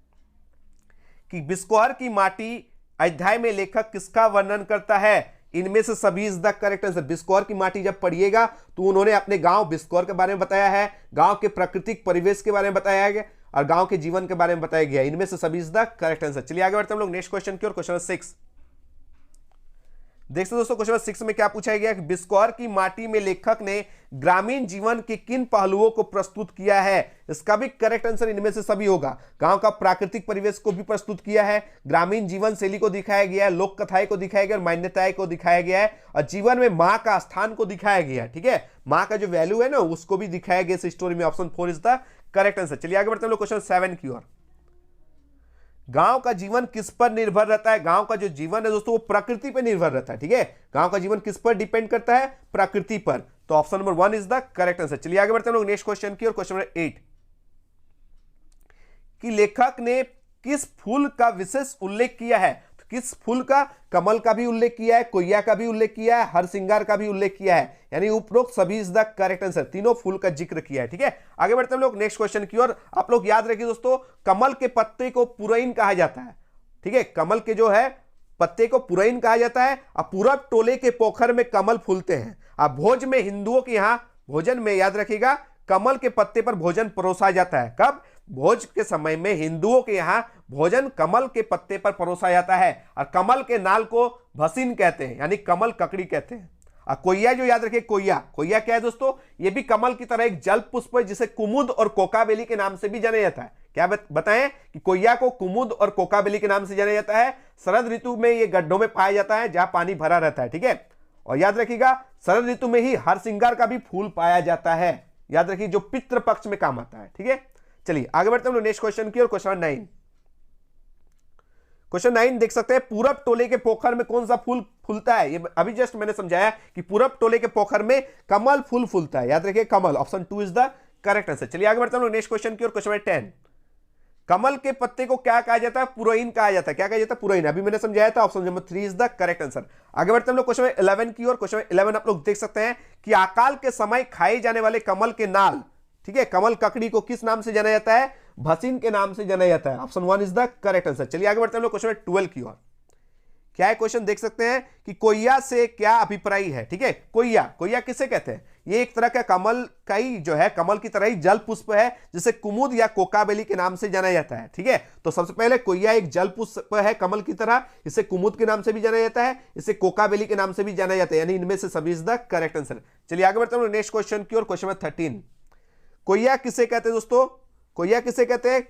कि बिस्कोहर की माटी अध्याय में लेखक किसका वर्णन करता है? इनमें से सभी is the correct answer. Biskohar की माटी जब पढ़िएगा तो उन्होंने अपने गांव बिस्कोहर के बारे में बताया है, गांव के प्राकृतिक परिवेश के बारे में बताया गया और गांव के जीवन के बारे में बताया गया। इनमें से सभी इज द करेक्ट आंसर। चलिए आगे बढ़ते हैं हम लोग नेक्स्ट क्वेश्चन की ओर। क्वेश्चन 6 देखते दोस्तों, क्वेश्चन 6 में क्या पूछा गया कि बिस्कोहर की माटी में लेखक ने ग्रामीण जीवन के किन पहलुओं को प्रस्तुत किया है? इसका भी करेक्ट आंसर इनमें से सभी होगा। गांव का प्राकृतिक परिवेश को भी प्रस्तुत किया है, ग्रामीण जीवन शैली को दिखाया गया है, लोक कथाएं को दिखाया गया है, मान्यताएं को दिखाया गया है और जीवन में मां का स्थान को दिखाया गया है, ठीक है। मां का जो वैल्यू है ना उसको भी दिखाया गया इस स्टोरी में। Option 4 is the correct answer. चलिए आगे बढ़ते हैं लोग क्वेश्चन 7 की ओर। गांव का जीवन किस पर निर्भर रहता है? गांव का जो जीवन है दोस्तों वो प्रकृति पर निर्भर रहता है, ठीक है। गांव का जीवन किस पर डिपेंड करता है? प्रकृति पर। तो option number 1 is the correct answer. चलिए आगे बढ़ते हैं लोग नेक्स्ट क्वेश्चन की ओर। क्वेश्चन नंबर 8 कि लेखक ने किस फूल का विशेष उल्लेख किया है? तो किस फूल का? कमल का भी उल्लेख किया है, कोय्या का भी उल्लेख किया है, हरसिंगार का भी उल्लेख किया है, यानी उपरोक्त सभी इज द करेक्ट आंसर। तीनों फूल का जिक्र किया है, ठीक है। आगे बढ़ते हैं हम लोग नेक्स्ट क्वेश्चन की ओर। आप लोग याद रखिए दोस्तों, कमल के पत्ते को पुरैन कहा जाता है, ठीक है। कमल के जो है पत्ते को पुरैन कहा जाता है और पूरब टोले के पोखर में कमल फूलते हैं। अब भोज में हिंदुओं के यहां भोजन में याद रखिएगा कमल के पत्ते पर भोजन परोसा जाता है। कब? भोज के समय में हिंदुओं के यहां भोजन कमल के पत्ते पर परोसा जाता है और कमल के नाल को भसीन कहते हैं, यानी कमल ककड़ी कहते हैं। और कोय्या जो याद रखिए, कोय्या क्या है दोस्तों? ये भी कमल की तरह एक जल पुष्प है जिसे कुमुद और कोकाबेली के नाम से भी जाना जाता है। क्या बताएं कि कोय्या को कुमुद और कोकाबेली के नाम से जाना जाता है। शरद ऋतु में ये गड्ढों में पाया जाता है जहां पानी भरा रहता है, ठीक है। और याद रखिएगा शरद ऋतु में ही हरसिंगार का भी फूल पाया जाता है, याद रखिए, जो पितृ पक्ष में काम आता है, ठीक है। चलिए आगे बढ़ते हैं हम लोग नेक्स्ट क्वेश्चन की और क्वेश्चन 9। क्वेश्चन 9 देख सकते हैं, पूरब टोले के पोखर में कौन सा फूल फूलता है? ये अभी जस्ट मैंने समझाया कि पूरब टोले के पोखर में कमल फूल फूलता है, याद रखिए कमल, option 2 is the correct answer. चलिए आगे बढ़ते हैं हम लोग नेक्स्ट क्वेश्चन की और क्वेश्चन 10। कमल के पत्ते को क्या कहा जाता है? पुरोइन कहा जाता है। क्या कहा जाता है? पुरोइन। अभी मैंने समझाया था, option number 3 is the correct answer. आगे बढ़ते हैं हम लोग क्वेश्चन 11 की और क्वेश्चन 11 आप लोग देख सकते हैं कि अकाल के समय खाए जाने वाले कमल के नाल, ठीक है, कमल ककड़ी को किस नाम से जाना जाता है? भसीन के नाम से जाना जाता है। Option 1 is the correct answer. चलिए आगे बढ़ते हैं हम लोग क्वेश्चन 12 की ओर। क्या है क्वेश्चन देख सकते हैं कि कोय्या से क्या अभिप्राय है? ठीक है, कोय्या, कोय्या किसे कहते हैं? ये एक तरह का कमल का ही जो है, कमल की तरह ही जल पुष्प है, जिसे कुमुद या कोकाबेली के नाम से जाना जाता है। ठीक है, तो सबसे पहले कोय्या एक जल पुष्प है कमल की तरह, इसे कुमुद के नाम से भी जाना जाता है, इसे कोकाबेली के नाम से भी जाना जाता है, यानी इनमें से सभी इज द करेक्ट आंसर। चलिए आगे बढ़ते हैं नेक्स्ट क्वेश्चन की और क्वेश्चन 13। कोय्या किसे कहते हैं दोस्तों? कोय्या किसे कहते हैं?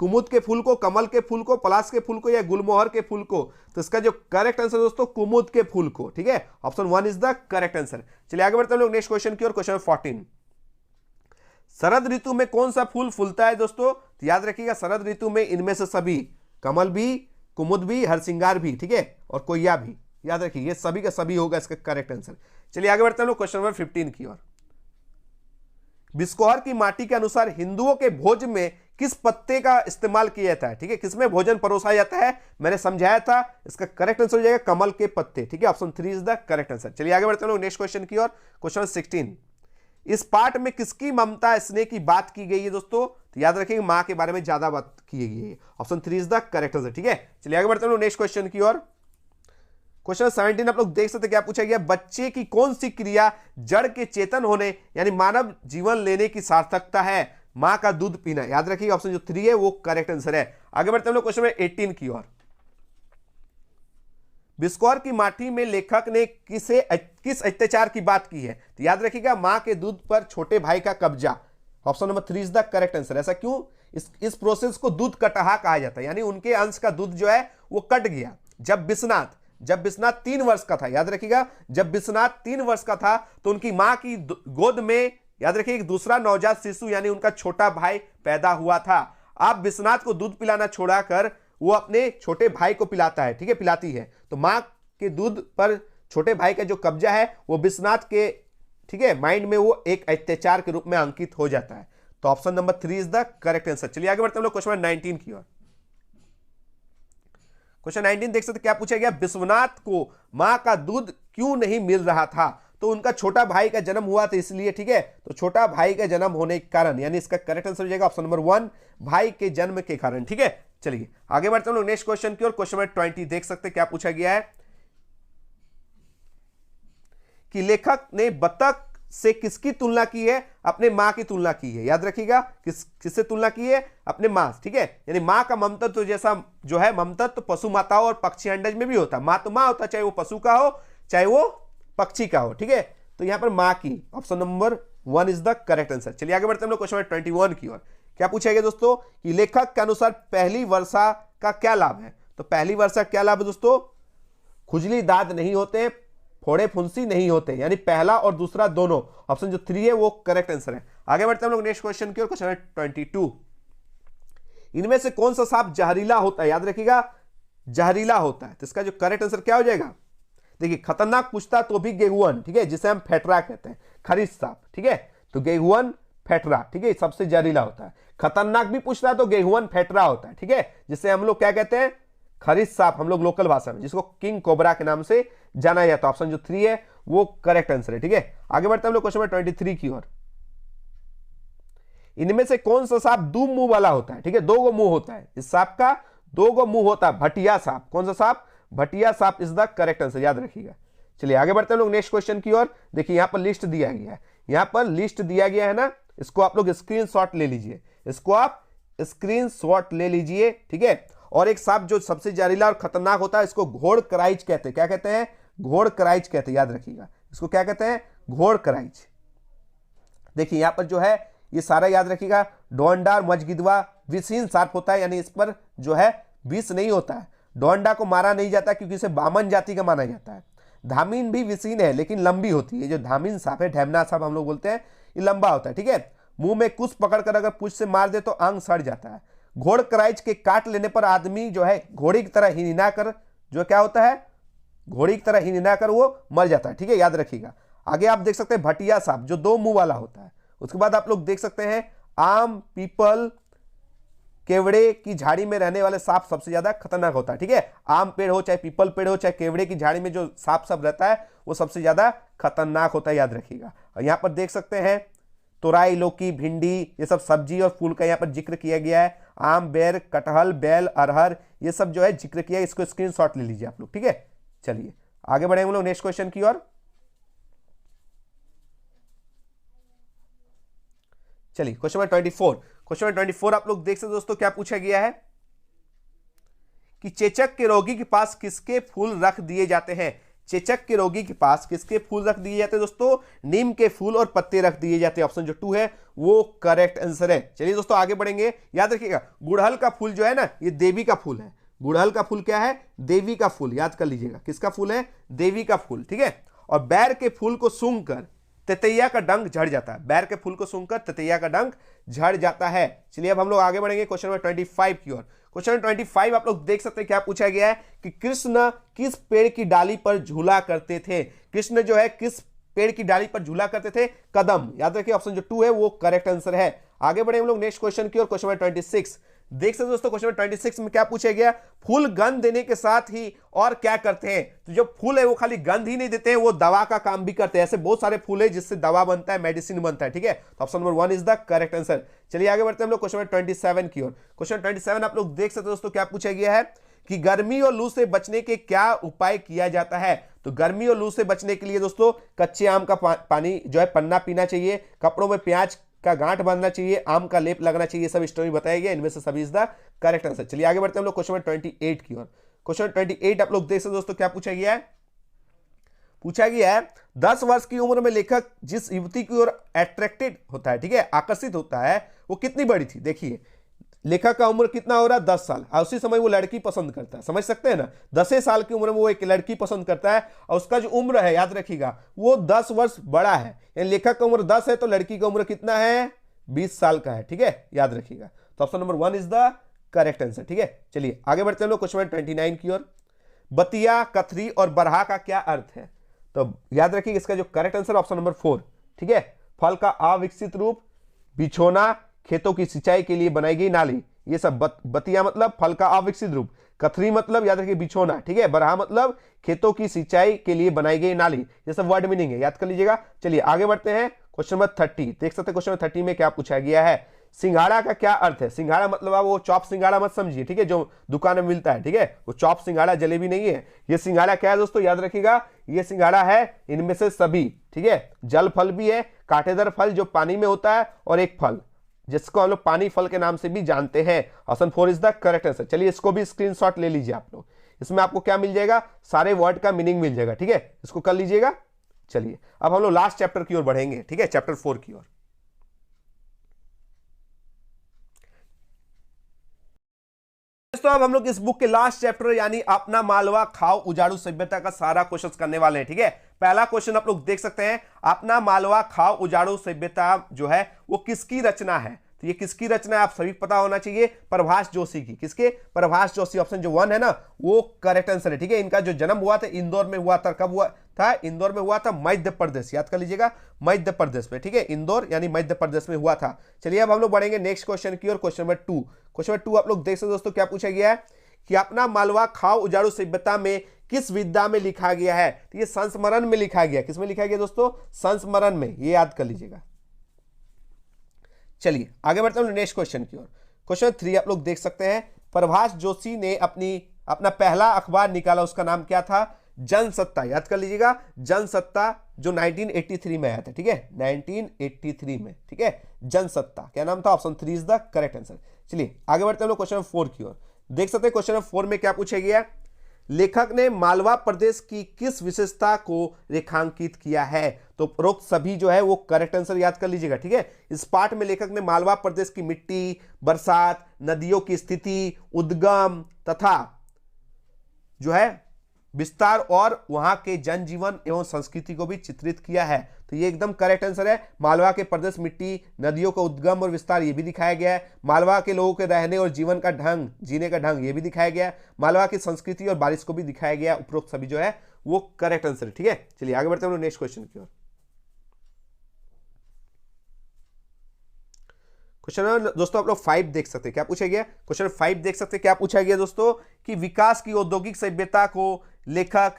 कुमुद के फूल को, कमल के फूल को, पलाश के फूल को या गुलमोहर के फूल को? तो इसका जो करेक्ट आंसर दोस्तों कुमुद के फूल को। ठीक है, option 1 is the correct answer. चलिए आगे बढ़ते हैं लोग नेक्स्ट क्वेश्चन की और क्वेश्चन 14। शरद ऋतु में कौन सा फूल फूलता है दोस्तों? तो याद रखिएगा शरद ऋतु में इनमें से सभी, कमल भी, कुमुद भी, हरसिंगार भी, ठीक है, और कोय्या भी, याद रखिए ये सभी का सभी होगा इसका करेक्ट आंसर। चलिए आगे बढ़ते हैं लोग क्वेश्चन नंबर 15 की ओर। बिस्कोहर की माटी के अनुसार हिंदुओं के भोज में किस पत्ते का इस्तेमाल किया जाता है? ठीक है, किसमें भोजन परोसा जाता है? मैंने समझाया था, इसका करेक्ट आंसर हो जाएगा कमल के पत्ते। ठीक है, option 3 is the correct answer. चलिए आगे बढ़ते हैं लोग नेक्स्ट क्वेश्चन की ओर, क्वेश्चन 16। इस पाठ में किसकी ममता स्नेह की बात की गई है दोस्तों? तो याद रखिए मां के बारे में ज्यादा बात की गई है, option 3 is the correct answer. ठीक है, चलिए आगे बढ़ते हैं लोग नेक्स्ट क्वेश्चन की ओर, क्वेश्चन 17 आप लोग देख सकते हैं क्या पूछा गया? बच्चे की कौन सी क्रिया जड़ के चेतन होने यानी मानव जीवन लेने की सार्थकता है? मां का दूध पीना। याद रखिए ऑप्शन जो 3 है वो करेक्ट आंसर है। आगे बढ़ते हैं हम लोग क्वेश्चन 18 की ओर। बिस्कोहर की माटी में लेखक ने किस अत्याचार की बात की है? तो याद रखिएगा मां के दूध पर छोटे भाई का कब्जा, option number 3 is the correct answer. ऐसा क्यों? इस प्रोसेस को दूध कटहा कहा जाता है, यानी उनके अंश का दूध जो है वो कट गया। जब बिश्नाथ 3 वर्ष का था, याद रखिएगा जब बिश्नाथ 3 वर्ष का था तो उनकी मां की गोद में, याद रखिए, एक दूसरा नवजात शिशु यानी उनका छोटा भाई पैदा हुआ था। अब बिश्नाथ को दूध पिलाना छोड़ाकर वो अपने छोटे भाई को पिलाता है, ठीक है, पिलाती है। तो मां के दूध पर छोटे भाई का जो कब्जा है वो बिश्नाथ के, ठीक है, माइंड में वो एक अत्याचार के रूप में अंकित हो जाता है। तो option number 3 is the correct answer. चलिए आगे बढ़ते हैं हम लोग क्वेश्चन 19 की ओर। क्वेश्चन 19 देख सकते क्या पूछा गया? विश्वनाथ को मां का दूध क्यों नहीं मिल रहा था? तो उनका छोटा भाई का जन्म हुआ था इसलिए, ठीक है, तो छोटा भाई का जन्म होने के कारण, यानी इसका करेक्ट आंसर हो जाएगा ऑप्शन नंबर 1, भाई के जन्म के कारण। ठीक है, चलिए आगे बढ़ते हैं लोग नेक्स्ट क्वेश्चन की ओर, क्वेश्चन नंबर 20 देख सकते क्या पूछा गया है कि लेखक ने बतख से किसकी तुलना की है? अपने मां की तुलना की है। याद रखिएगा किससे तुलना की है? अपने मां, ठीक है, यानी मां का ममतत्व जैसा जो है ममतत्व पशु माताओं और पक्षी अंडज में भी होता है। मां तो मां होता है, चाहे वो पशु का हो चाहे वो पक्षी का हो। ठीक है, तो यहां पर मां की, option number 1 is the correct answer. चलिए आगे बढ़ते हैं हम लोग क्वेश्चन 21 की ओर। क्या पूछा गया दोस्तों कि लेखक के अनुसार पहली वर्षा का क्या लाभ है? तो पहली वर्षा क्या लाभ है दोस्तों? खुजली दाद नहीं होते, फोड़े फुंसी नहीं होते, यानी पहला और दूसरा दोनों, ऑप्शन जो 3 है वो करेक्ट आंसर है। आगे बढ़ते हैं हम लोग नेक्स्ट क्वेश्चन की ओर, क्वेश्चन 22। इनमें से कौन सा सांप जहरीला होता है? याद रखिएगा जहरीला होता है, तो इसका जो करेक्ट आंसर क्या हो जाएगा? देखिए खतरनाक पूछता तो भी गेहुअन, ठीक है, जिसे हम फेटरा कहते हैं, खरीद सांप, ठीक है, तो गेहुअन फेटरा, ठीक है, सबसे जहरीला होता है। खतरनाक भी पूछता है तो गेहुअन फेटरा होता है, ठीक है, जिसे हम लोग क्या कहते हैं? खरीद सांप, हम लोग लोकल भाषा में, जिसको किंग कोबरा के नाम से जाना जाता है। ऑप्शन जो 3 है वो करेक्ट आंसर है। ठीक है, आगे बढ़ते हैं हम लोग क्वेश्चन नंबर 23 की ओर। इनमें से कौन सा सांप 2 मुंह वाला होता है? ठीक है, 2 मुंह होता है, इस सांप का 2 मुंह होता है, भटिया सांप। कौन सा सांप? भटिया सांप इज द करेक्ट आंसर, याद रखिएगा। चलिए आगे बढ़ते हैं लोग नेक्स्ट क्वेश्चन की ओर। देखिए यहां पर लिस्ट दिया गया है, यहां पर लिस्ट दिया गया है ना, इसको आप लोग स्क्रीनशॉट ले लीजिए, इसको आप स्क्रीनशॉट ले लीजिए, ठीक है। और एक सांप जो सबसे जहरीला और खतरनाक होता है इसको घोड़ कराइच कहते हैं। क्या कहते हैं? घोड़ कराइच कहते हैं, याद रखिएगा, इसको क्या कहते हैं? घोड़ कराइच। देखिए यहां पर जो है ये सारा याद रखिएगा, डोंडार मजगिदवा विषहीन सांप होता है, यानी इस पर जो है विष नहीं होता है। डोंडा को मारा नहीं जाता क्योंकि इसे बामन जाति का माना जाता है। धामीन भी विषहीन है लेकिन लंबी होती है, जो धामीन सांप है, ढैमना सांप हम लोग बोलते हैं, ये लंबा होता है, ठीक है। मुंह में कुछ पकड़कर अगर पूंछ से मार दे तो अंग सड़ जाता है। घोड़ क्राइच के काट लेने पर आदमी जो है घोड़ी की तरह हिनहिना कर जो क्या होता है, घोड़ी की तरह हिनहिना कर वो मर जाता है। ठीक है, याद रखिएगा। आगे आप देख सकते हैं भटिया सांप जो दो मुंह वाला होता है। उसके बाद आप लोग देख सकते हैं आम, पीपल, केवड़े की झाड़ी में रहने वाले सांप सबसे ज्यादा खतरनाक होता है। ठीक है, आम पेड़ हो चाहे पीपल पेड़ हो चाहे केवड़े की झाड़ी में जो सांप सब रहता है वो सबसे ज्यादा खतरनाक होता है, याद रखिएगा। और यहां पर देख सकते हैं तुराई, लौकी, भिंडी, ये सब सब्जी और फूल का यहाँ पर जिक्र किया गया है। आम, बेर, कटहल, बेल, अरहर, ये सब जो है जिक्र किया है। इसको स्क्रीनशॉट ले लीजिए आप लोग। ठीक है, चलिए आगे बढ़ेंगे हम लोग नेक्स्ट क्वेश्चन की ओर। चलिए क्वेश्चन नंबर 24। क्वेश्चन नंबर 24 आप लोग देख सकते दोस्तों क्या पूछा गया है कि चेचक के रोगी के पास किसके फूल रख दिए जाते हैं। चेचक के रोगी के पास किसके फूल रख दिए जाते हैं दोस्तों? नीम के फूल और पत्ते रख दिए जाते हैं। ऑप्शन जो 2 है वो करेक्ट आंसर है। चलिए दोस्तों आगे बढ़ेंगे। याद रखिएगा गुड़हल का फूल जो है ना ये देवी का फूल है। गुड़हल का फूल क्या है? देवी का फूल। याद कर लीजिएगा किसका फूल है? देवी का फूल। ठीक है, और बैर के फूल को सूंघकर ततैया का डंक झड़ जाता है। बैर के फूल को सूंघकर ततैया का डंक झड़ जाता है। चलिए अब हम लोग आगे बढ़ेंगे क्वेश्चन नंबर 25 की ओर। क्वेश्चन नंबर 25 आप लोग देख सकते हैं क्या पूछा गया है कि कृष्ण किस पेड़ की डाली पर झूला करते थे। कृष्ण जो है किस पेड़ की डाली पर झूला करते थे? कदम। याद रखिए ऑप्शन जो 2 है वो करेक्ट आंसर है। आगे बढ़े हम लोग नेक्स्ट क्वेश्चन की ओर। क्वेश्चन नंबर 26 देख सकते दोस्तों। क्वेश्चन नंबर 26 में क्या पूछा गया? फूल गंध देने के साथ ही और क्या करते हैं? तो जो फूल है वो खाली गंध ही नहीं देते हैं, वो दवा का काम भी करते हैं। ऐसे बहुत सारे फूल है जिससे दवा बनता है, मेडिसिन बनता है। ठीक है, तो option number 1 is the correct answer. चलिए आगे बढ़ते हैं हम लोग क्वेश्चन नंबर 27 की ओर। क्वेश्चन 27 आप लोग देख सकते दोस्तों क्या पूछा गया है कि गर्मी और लू से बचने के क्या उपाय किया जाता है। तो गर्मी और लू से बचने के लिए दोस्तों कच्चे आम का पानी जो है पन्ना पीना चाहिए, कपड़ों में प्याज का गांठ बांधना चाहिए, आम का लेप लगना चाहिए। सब स्टोरी बताया गया, इनमें से सभी इज द करेक्ट आंसर। चलिए आगे बढ़ते हैं हम लोग क्वेश्चन नंबर 28 की ओर। क्वेश्चन 28 आप लोग देख सकते दोस्तों क्या पूछा गया है? पूछा गया है 10 वर्ष की उम्र में लेखक जिस युवती की ओर अट्रैक्टेड होता है, ठीक है, आकर्षित होता है, वो कितनी बड़ी थी? देखिए लेखक का उम्र कितना हो रहा है? 10 साल। और उसी समय वो लड़की पसंद करता है। समझ सकते हैं ना, 10 साल की उम्र में वो एक लड़की पसंद करता है और उसका जो उम्र है याद रखिएगा वो 10 वर्ष बड़ा है। यानी लेखक का उम्र 10 है तो लड़की का उम्र कितना है? 20 साल का है। ठीक है, याद रखिएगा। तो option number 1 is the correct answer. ठीक है, चलिए आगे बढ़ते हैं लोग क्वेश्चन नंबर 29 की ओर। बतिया, कथरी और बरहा का क्या अर्थ है? तो याद रखिए इसका जो करेक्ट आंसर ऑप्शन नंबर 4। ठीक है, फल का अविकसित रूप, बिछोना, खेतों की सिंचाई के लिए बनाई गई नाली, ये सब बतिया मतलब फल का अविकसित रूप, कथरी मतलब याद रखिए बिछोना, ठीक है, बरहा मतलब खेतों की सिंचाई के लिए बनाई गई नाली। ये सब वर्ड मीनिंग है, याद कर लीजिएगा। चलिए आगे बढ़ते हैं क्वेश्चन नंबर 30। देख सकते हैं क्वेश्चन नंबर 30 में क्या पूछा गया है? सिंघाड़ा का क्या अर्थ है? सिंघाड़ा मतलब आप वो चॉप सिंघाड़ा मत समझिए, ठीक है, जो दुकान में मिलता है। ठीक है, वो चॉप सिंघाड़ा जलेबी नहीं है। ये सिंघाड़ा क्या है दोस्तों? याद रखिएगा ये सिंघाड़ा है इनमें से सभी। ठीक है, जल फल भी है, कांटेदार फल जो पानी में होता है, और एक फल जिसको हम लोग पानी फल के नाम से भी जानते हैं। Option 4 is the correct answer. चलिए इसको भी स्क्रीनशॉट ले लीजिए आप लोग। इसमें आपको क्या मिल जाएगा? सारे वर्ड का मीनिंग मिल जाएगा। ठीक है, इसको कर लीजिएगा। चलिए अब हम लोग लास्ट चैप्टर की ओर बढ़ेंगे। ठीक है, चैप्टर 4 की ओर। तो अब हम लोग इस बुक के लास्ट चैप्टर यानी अपना मालवा खाओ उजाड़ू सभ्यता का सारा क्वेश्चन करने वाले हैं। ठीक है, पहला क्वेश्चन आप लोग देख सकते हैं, अपना मालवा खाओ उजाड़ू सभ्यता जो है वो किसकी रचना है? तो ये किसकी रचना है आप सभी पता होना चाहिए, प्रभाष जोशी की। किसके? प्रभाष जोशी। ऑप्शन जो 1 है ना वो करेक्ट आंसर है। ठीक है, इनका जो जन्म हुआ था इंदौर में हुआ था। कब हुआ था? इंदौर में हुआ था, मध्य प्रदेश। याद कर लीजिएगा, मध्य प्रदेश में। ठीक है, इंदौर यानी मध्य प्रदेश में हुआ था। चलिए अब हम लोग बढ़ेंगे नेक्स्ट क्वेश्चन की ओर। Question number 2। क्वेश्चन नंबर 2 आप लोग देख सकते दोस्तों क्या पूछा गया है कि अपना मालवा खाओ उजाड़ू सभ्यता में किस विद्या में लिखा गया है? तो ये संस्मरण में लिखा गया। किसमें लिखा गया दोस्तों? संस्मरण में। ये याद कर लीजिएगा। चलिए आगे बढ़ते हैं नेक्स्ट क्वेश्चन की ओर। क्वेश्चन 3 आप लोग देख सकते हैं, प्रभाष जोशी ने अपना पहला अखबार निकाला, उसका नाम क्या था? जनसत्ता। याद कर लीजिएगा, जनसत्ता जो 1983 में आया था। ठीक है, 1983 में। ठीक है, जनसत्ता क्या नाम था? Option 3 is the correct answer. चलिए आगे बढ़ते हैं लोग क्वेश्चन 4 की ओर। देख सकते हैं क्वेश्चन 4 में क्या पूछा गया? लेखक ने मालवा प्रदेश की किस विशेषता को रेखांकित किया है? तो उपरोक्त सभी जो है वो करेक्ट आंसर याद कर लीजिएगा। ठीक है, इस पाठ में लेखक ने मालवा प्रदेश की मिट्टी, बरसात, नदियों की स्थिति, उद्गम तथा जो है विस्तार और वहां के जनजीवन एवं संस्कृति को भी चित्रित किया है। तो ये एकदम करेक्ट आंसर है। मालवा के प्रदेश, मिट्टी, नदियों का उद्गम और विस्तार ये भी दिखाया गया है। मालवा के लोगों के रहने और जीवन का ढंग, जीने का ढंग ये भी दिखाया गया है। मालवा की संस्कृति और बारिश को भी दिखाया गया। उपरोक्त सभी जो है वो करेक्ट आंसर है। ठीक है, चलिए आगे बढ़ते हैं नेक्स्ट क्वेश्चन की ओर। क्वेश्चन दोस्तों आप लोग 5 देख सकते हैं, क्या पूछा गया। क्वेश्चन 5 देख सकते हैं, क्या पूछा गया दोस्तों कि विकास की औद्योगिक सभ्यता को लेखक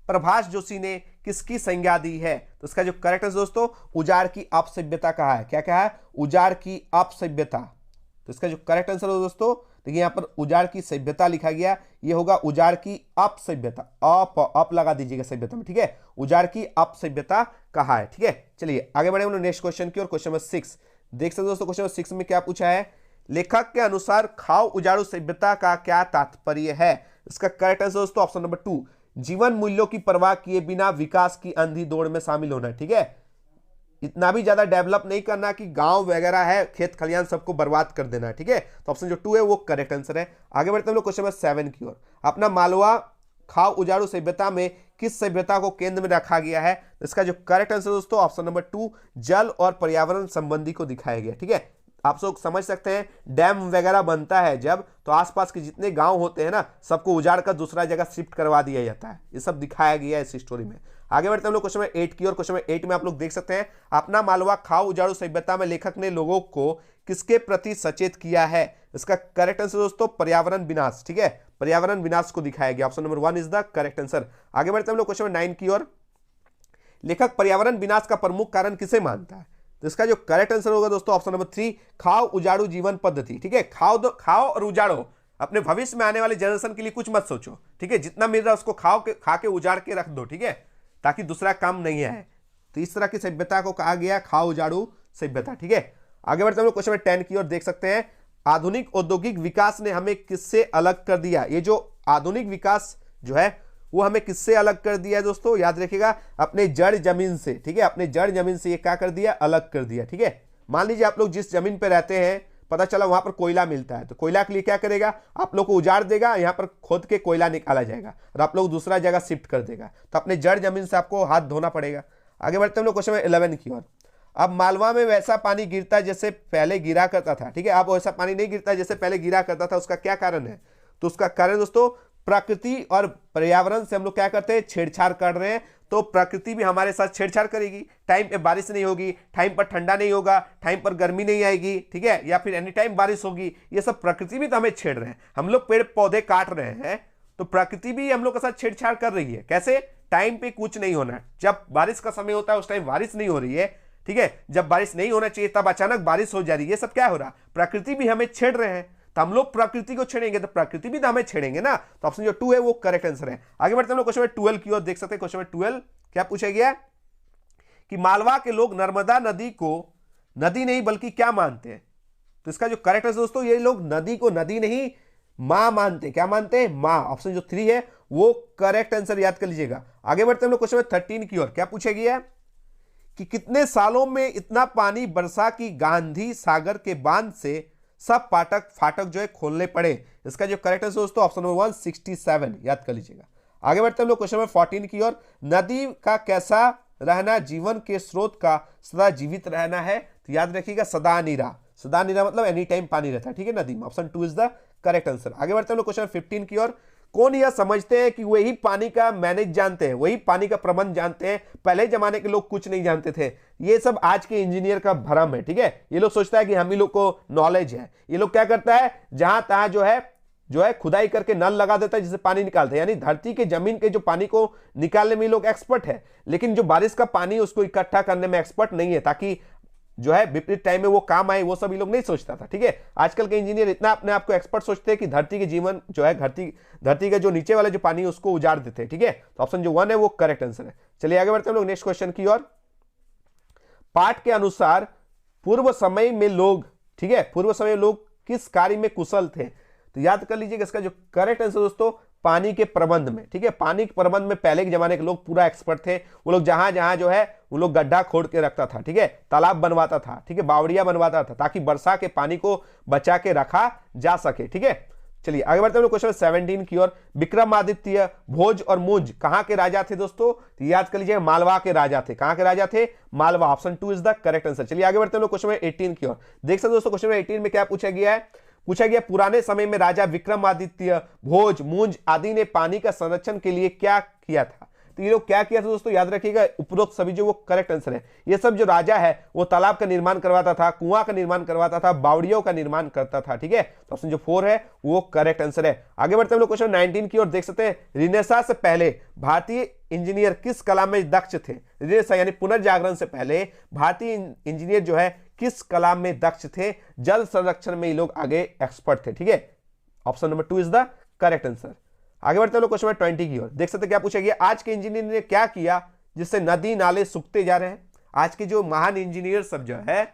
प्रभाष जोशी ने किसकी संज्ञा दी है। तो इसका जो करेक्ट है दोस्तों, उजाड़ की अपसभ्यता कहा है। क्या कहा है, उजाड़ की अपसभ्यता। तो इसका जो करेक्ट आंसर है दोस्तों, देखिए यहां पर उजाड़ की सभ्यता लिखा गया, ये होगा उजाड़ की अपसभ्यता। अप लगा दीजिएगा सभ्यता में, ठीक है। उजाड़ की अपसभ्यता कहा है, ठीक है। चलिए आगे बढ़े नेक्स्ट क्वेश्चन की ओर। क्वेश्चन नंबर 6 देख सकते दोस्तों। क्वेश्चन नंबर 6 में क्या पूछा है, लेखक के अनुसार खाओ उजाड़ू सभ्यता का क्या तात्पर्य है। इसका करेक्ट आंसर दोस्तों ऑप्शन नंबर 2, जीवन मूल्यों की परवाह किए बिना विकास की अंधी दौड़ में शामिल होना। ठीक है, इतना भी ज्यादा डेवलप नहीं करना कि गांव वगैरह है, खेत खलियान सबको बर्बाद कर देना। ठीक है, तो ऑप्शन जो 2 है वो करेक्ट आंसर है। आगे बढ़ते हैं हम लोग क्वेश्चन नंबर 7 की ओर। अपना मालवा खाओ उजाड़ू सभ्यता में किस सभ्यता को केंद्र में रखा गया है। इसका जो करेक्ट आंसर दोस्तों ऑप्शन नंबर 2, जल और पर्यावरण संबंधी को दिखाया गया। ठीक है, आप लोग समझ सकते हैं डैम वगैरह बनता है जब, तो आसपास के जितने गांव होते हैं ना, सबको उजाड़ कर दूसरा जगह शिफ्ट करवा दिया जाता है। ये सब दिखाया गया है इस स्टोरी में। आगे बढ़ते हैं हम लोग क्वेश्चन नंबर 8 की ओर। क्वेश्चन नंबर 8 में आप लोग देख सकते हैं, अपना मालवा खाओ उजाड़ू सभ्यता में लेखक ने लोगों को किसके प्रति सचेत किया है। इसका करेक्ट आंसर दोस्तों पर्यावरण विनाश। ठीक है, पर्यावरण विनाश को दिखाया गया। Option number 1 is the correct answer. आगे बढ़ते हैं हम लोग क्वेश्चन नंबर 9 की ओर। लेखक पर्यावरण विनाश का प्रमुख कारण किसे मानता है। तो इसका जो करेक्ट आंसर होगा दोस्तों ऑप्शन नंबर 3, खाओ उजाड़ू जीवन पद्धति। ठीक है, खाओ और उजाड़ो, अपने भविष्य में आने वाले जनरेशन के लिए कुछ मत सोचो। ठीक है, जितना मिल रहा है उसको खा के उजाड़ के रख दो। ठीक है, ताकि दूसरा काम नहीं आए। तो इस तरह की सभ्यता को कहा गया खाओ उजाड़ू सभ्यता। ठीक है, आगे बढ़ते हम लोग क्वेश्चन नंबर 10 की ओर। देख सकते हैं, आधुनिक औद्योगिक विकास ने हमें किससे अलग कर दिया। ये जो आधुनिक विकास जो है वो हमें किससे अलग कर दिया है दोस्तों, याद रखिएगा अपने जड़ जमीन से। ठीक है, अपने जड़ जमीन से ये क्या कर दिया, अलग कर दिया। ठीक है, मान लीजिए आप लोग जिस जमीन पे रहते हैं, पता चला वहां पर कोयला मिलता है, तो कोयला के लिए क्या करेगा, आप लोग को उजाड़ देगा, यहां पर खोद के कोयला निकाला जाएगा और आप लोग दूसरा जगह शिफ्ट कर देगा। तो अपने जड़ जमीन से आपको हाथ धोना पड़ेगा। आगे बढ़ते हम लोग क्वेश्चन 11 की ओर। अब मालवा में वैसा पानी गिरता है जैसे पहले गिरा करता था। ठीक है, अब वैसा पानी नहीं गिरता जैसे पहले गिरा करता था। उसका क्या कारण है। तो उसका कारण दोस्तों प्रकृति और पर्यावरण से हम लोग क्या करते हैं, छेड़छाड़ कर रहे हैं। तो प्रकृति भी हमारे साथ छेड़छाड़ करेगी। टाइम पे बारिश नहीं होगी, टाइम पर ठंडा नहीं होगा, टाइम पर गर्मी नहीं आएगी। ठीक है, या फिर एनी टाइम बारिश होगी। ये सब प्रकृति भी तो हमें छेड़ रहे हैं। हम लोग पेड़ पौधे काट रहे हैं तो प्रकृति भी हम लोग के साथ छेड़छाड़ कर रही है। कैसे, टाइम पे कुछ नहीं होना, जब बारिश का समय होता है उस टाइम बारिश नहीं हो रही है। ठीक है, जब बारिश नहीं होना चाहिए तब अचानक बारिश हो जा रही है। ये सब क्या हो रहा, प्रकृति भी हमें छेड़ रहे हैं। तो हम लोग प्रकृति को छेड़ेंगे तो प्रकृति भी तो हमें छेड़ेंगे ना। तो ऑप्शन जो 2 है वो करेक्ट आंसर है। आगे बढ़ते हैं हम लोग क्वेश्चन नंबर 12 की ओर। देख सकते हैं क्वेश्चन नंबर 12 क्या पूछा गया कि मालवा के लोग नर्मदा नदी को नदी नहीं बल्कि क्या मानते हैं। तो इसका जो करेक्ट आंसर दोस्तों, ये लोग नदी को नदी नहीं मां मानते। क्या मानते हैं, मां। ऑप्शन जो 3 है वो करेक्ट आंसर, याद कर लीजिएगा। आगे बढ़ते हैं हम लोग क्वेश्चन नंबर 13 की ओर। क्या पूछा गया कि कितने सालों में इतना पानी बरसा की गांधी सागर के बांध से सब फाटक जो है खोलने पड़े। इसका जो करेक्ट है दोस्तों ऑप्शन नंबर 1 67, याद कर लीजिएगा। आगे बढ़ते हम लोग क्वेश्चन नंबर 14 की ओर। नदी का कैसा रहना जीवन के स्रोत का सदा जीवित रहना है। तो याद रखिएगा सदा नीरा। सदा नीरा मतलब एनी टाइम पानी रहता है। ठीक है, नदी में। Option 2 is the correct answer. आगे बढ़ते हम लोग क्वेश्चन 15 की ओर। कौन यह समझते हैं कि वही पानी का मैनेज जानते हैं, वही पानी का प्रबंध जानते हैं। पहले जमाने के लोग कुछ नहीं जानते थे। ये सब आज के इंजीनियर का भ्रम है। ठीक है, ये लोग सोचता है कि हम ही लोग को नॉलेज है। ये लोग क्या करता है, जहां तहां जो है खुदाई करके नल लगा देता है जिससे पानी निकालते हैं। यानी धरती के जमीन के जो पानी को निकालने में लोग एक्सपर्ट है, लेकिन जो बारिश का पानी उसको इकट्ठा करने में एक्सपर्ट नहीं है, ताकि जो है विपरीत टाइम में वो काम आए। वो सब ये लोग नहीं सोचता था। ठीक है, आजकल के इंजीनियर इतना अपने आप को एक्सपर्ट सोचते हैं कि धरती के जीवन जो है, धरती का जो नीचे वाला जो पानी है उसको उजाड़ देते हैं। ठीक है, तो ऑप्शन जो 1 है वो करेक्ट आंसर है। चलिए आगे बढ़ते हैं हम लोग नेक्स्ट क्वेश्चन की ओर। पाठ के अनुसार पूर्व समय में लोग, ठीक है, पूर्व समय में लोग किस कार्य में कुशल थे। तो याद कर लीजिएगा इसका जो करेक्ट आंसर दोस्तों पानी के प्रबंध में। ठीक है, पानी के प्रबंध में पहले के जमाने के लोग पूरा एक्सपर्ट थे। वो लोग जहां जहां जो है वो लोग गड्ढा खोद के रखता था। ठीक है, तालाब बनवाता था। ठीक है, बावड़िया बनवाता था ताकि वर्षा के पानी को बचा के रखा जा सके। ठीक है, चलिए आगे बढ़ते हैं लोग क्वेश्चन 17 की ओर। विक्रमादित्य भोज और मुंज कहां के राजा थे दोस्तों? तो याद कर लीजिए मालवा के राजा थे। कहां के राजा थे? Malwa. Option 2 is the correct answer. चलिए आगे बढ़ते हैं लोग क्वेश्चन 18 की ओर। देख सकते दोस्तों क्वेश्चन 18 में क्या पूछा गया है? पूछा गया पुराने समय में राजा विक्रमादित्य भोज मुंज आदि ने पानी का संरक्षण के लिए क्या किया था? तो ये लोग क्या किया था दोस्तों? याद रखिएगा उपरोक्त सभी जो वो करेक्ट आंसर है। ये सब जो राजा है वो तालाब का निर्माण करवाता था, कुआं का निर्माण करवाता था, बावड़ियों का निर्माण करता था। ठीक है, तो ऑप्शन जो 4 है वो करेक्ट आंसर है। आगे बढ़ते हैं लोग क्वेश्चन 19 की ओर। देख सकते हैं रिनेसां से पहले भारतीय इंजीनियर किस कला में दक्ष थे? रिनेसां यानी पुनर्जागरण से पहले भारतीय इंजीनियर जो है किस कला में दक्ष थे? जल संरक्षण में ये लोग आगे एक्सपर्ट थे। ठीक है, option number 2 is the correct answer. आगे बढ़ते हैं लोग क्वेश्चन 20 की ओर। देख सकते हैं क्या पूछा गया? आज के इंजीनियर ने क्या किया जिससे नदी नाले सूखते जा रहे हैं? आज के जो महान इंजीनियर सब जो है,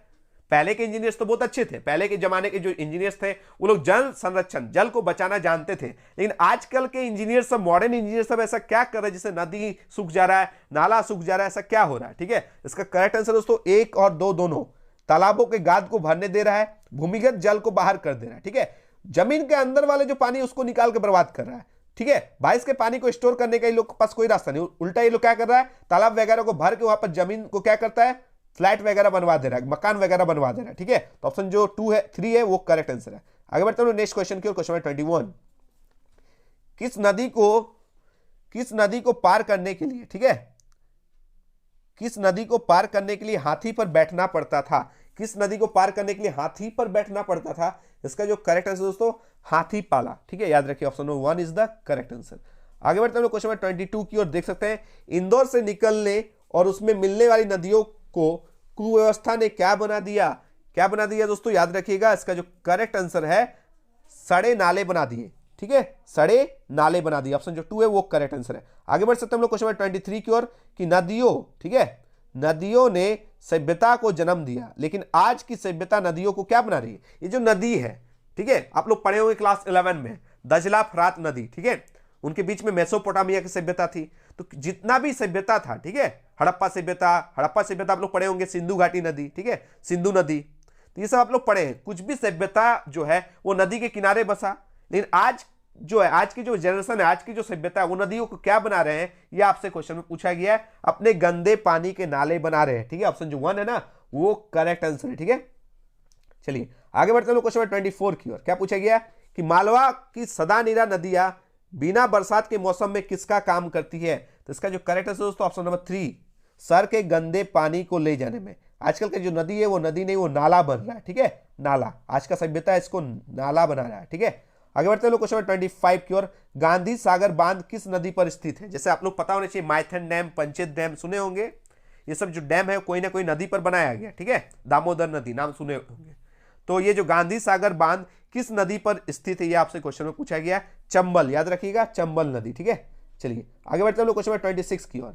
पहले के इंजीनियर्स तो बहुत अच्छे थे, पहले के जमाने के जो इंजीनियर्स थे वो लोग जल संरक्षण, जल को बचाना जानते थे। लेकिन आजकल के इंजीनियर सब, मॉडर्न इंजीनियर सब ऐसा क्या कर रहे हैं जिससे नदी सूख जा रहा है, नाला सूख जा रहा है? ऐसा क्या हो रहा है? ठीक है, इसका करेक्ट आंसर दोस्तों 1 और 2 दोनों। तालाबों के गाद को भरने दे रहा है, भूमिगत जल को बाहर कर दे रहा है। ठीक है, जमीन के अंदर वाले जो पानी उसको निकाल के बर्बाद कर रहा है। ठीक है, बारिश के पानी को स्टोर करने का इन लोग के पास कोई रास्ता नहीं, उल्टा ये लोग क्या कर रहा है? तालाब वगैरह को भर के वहां पर जमीन को क्या करता है? फ्लैट वगैरह बनवा दे रहा है, मकान वगैरह बनवा दे रहा है। ठीक है, तो ऑप्शन जो 2 है 3 है वो करेक्ट आंसर है। आगे बढ़ते हैं नेक्स्ट क्वेश्चन की ओर। क्वेश्चन 21। किस नदी को पार करने के लिए, ठीक है, किस नदी को पार करने के लिए हाथी पर बैठना पड़ता था? किस नदी को पार करने के लिए हाथी पर बैठना पड़ता था? इसका जो करेक्ट आंसर दोस्तों हाथी पाला। ठीक है, याद रखिए option 1 is the correct answer. आगे बढ़ते हैं क्वेश्चन 22 की ओर। देख सकते हैं इंदौर से निकलने और उसमें मिलने वाली नदियों को कुव्यवस्था ने क्या बना दिया? क्या बना दिया दोस्तों? याद रखिएगा इसका जो करेक्ट आंसर है सड़े नाले बना दिए। ठीक है, सड़े नाले बना दिए। ऑप्शन जो 2 है वो करेक्ट आंसर है। आगे बढ़ सकते हैं हम लोग क्वेश्चन 23 की ओर कि नदियों, ठीक है, नदियों ने सभ्यता को जन्म दिया, लेकिन आज की सभ्यता नदियों को क्या बना रही है? ये जो नदी है, ठीक है, आप लोग पढ़े होंगे क्लास 11 में दजला फरात नदी। ठीक है, उनके बीच में मेसोपोटामिया की सभ्यता थी। तो जितना भी सभ्यता था, ठीक है, हड़प्पा सभ्यता आप लोग पढ़े होंगे, सिंधु घाटी नदी, ठीक है, सिंधु नदी, तो ये सब आप लोग पढ़े हैं। कुछ भी सभ्यता जो है वो नदी के किनारे बसा, लेकिन आज जो है, आज की जो जनरेशन है, आज की जो सभ्यता है, वो नदियों को क्या बना रहे हैं? ये आपसे क्वेश्चन में पूछा गया है। अपने गंदे पानी के नाले बना रहे हैं। ठीक है, ऑप्शन जो 1 है ना वो करेक्ट आंसर है। ठीक है, चलिए आगे बढ़ते हैं क्वेश्चन 24 की ओर। क्या पूछा गया कि मालवा की सदानीरा नदियां बिना बरसात के मौसम में किसका काम करती है? तो इसका जो करेक्ट आंसर दोस्तों ऑप्शन नंबर 3, सर के गंदे पानी को ले जाने में। आजकल की जो नदी है वो नदी नहीं, वो नाला बन रहा है। ठीक है, नाला, आज का सभ्यता इसको नाला बना रहा है। ठीक है, आगे बढ़ते हैं लोग क्वेश्चन 25 की ओर। गांधी सागर बांध किस नदी पर स्थित है? जैसे आप लोग पता होना चाहिए, माइथन डैम, पंचेत डैम सुने होंगे। ये सब जो डैम है कोई ना कोई नदी पर बनाया गया। ठीक है, दामोदर नदी नाम सुने होंगे। तो ये जो गांधी सागर बांध किस नदी पर स्थित है, ये आपसे क्वेश्चन में पूछा गया। चंबल, याद रखिएगा चंबल नदी। ठीक है, चलिए आगे बढ़ते हैं लोग क्वेश्चन 26 की ओर।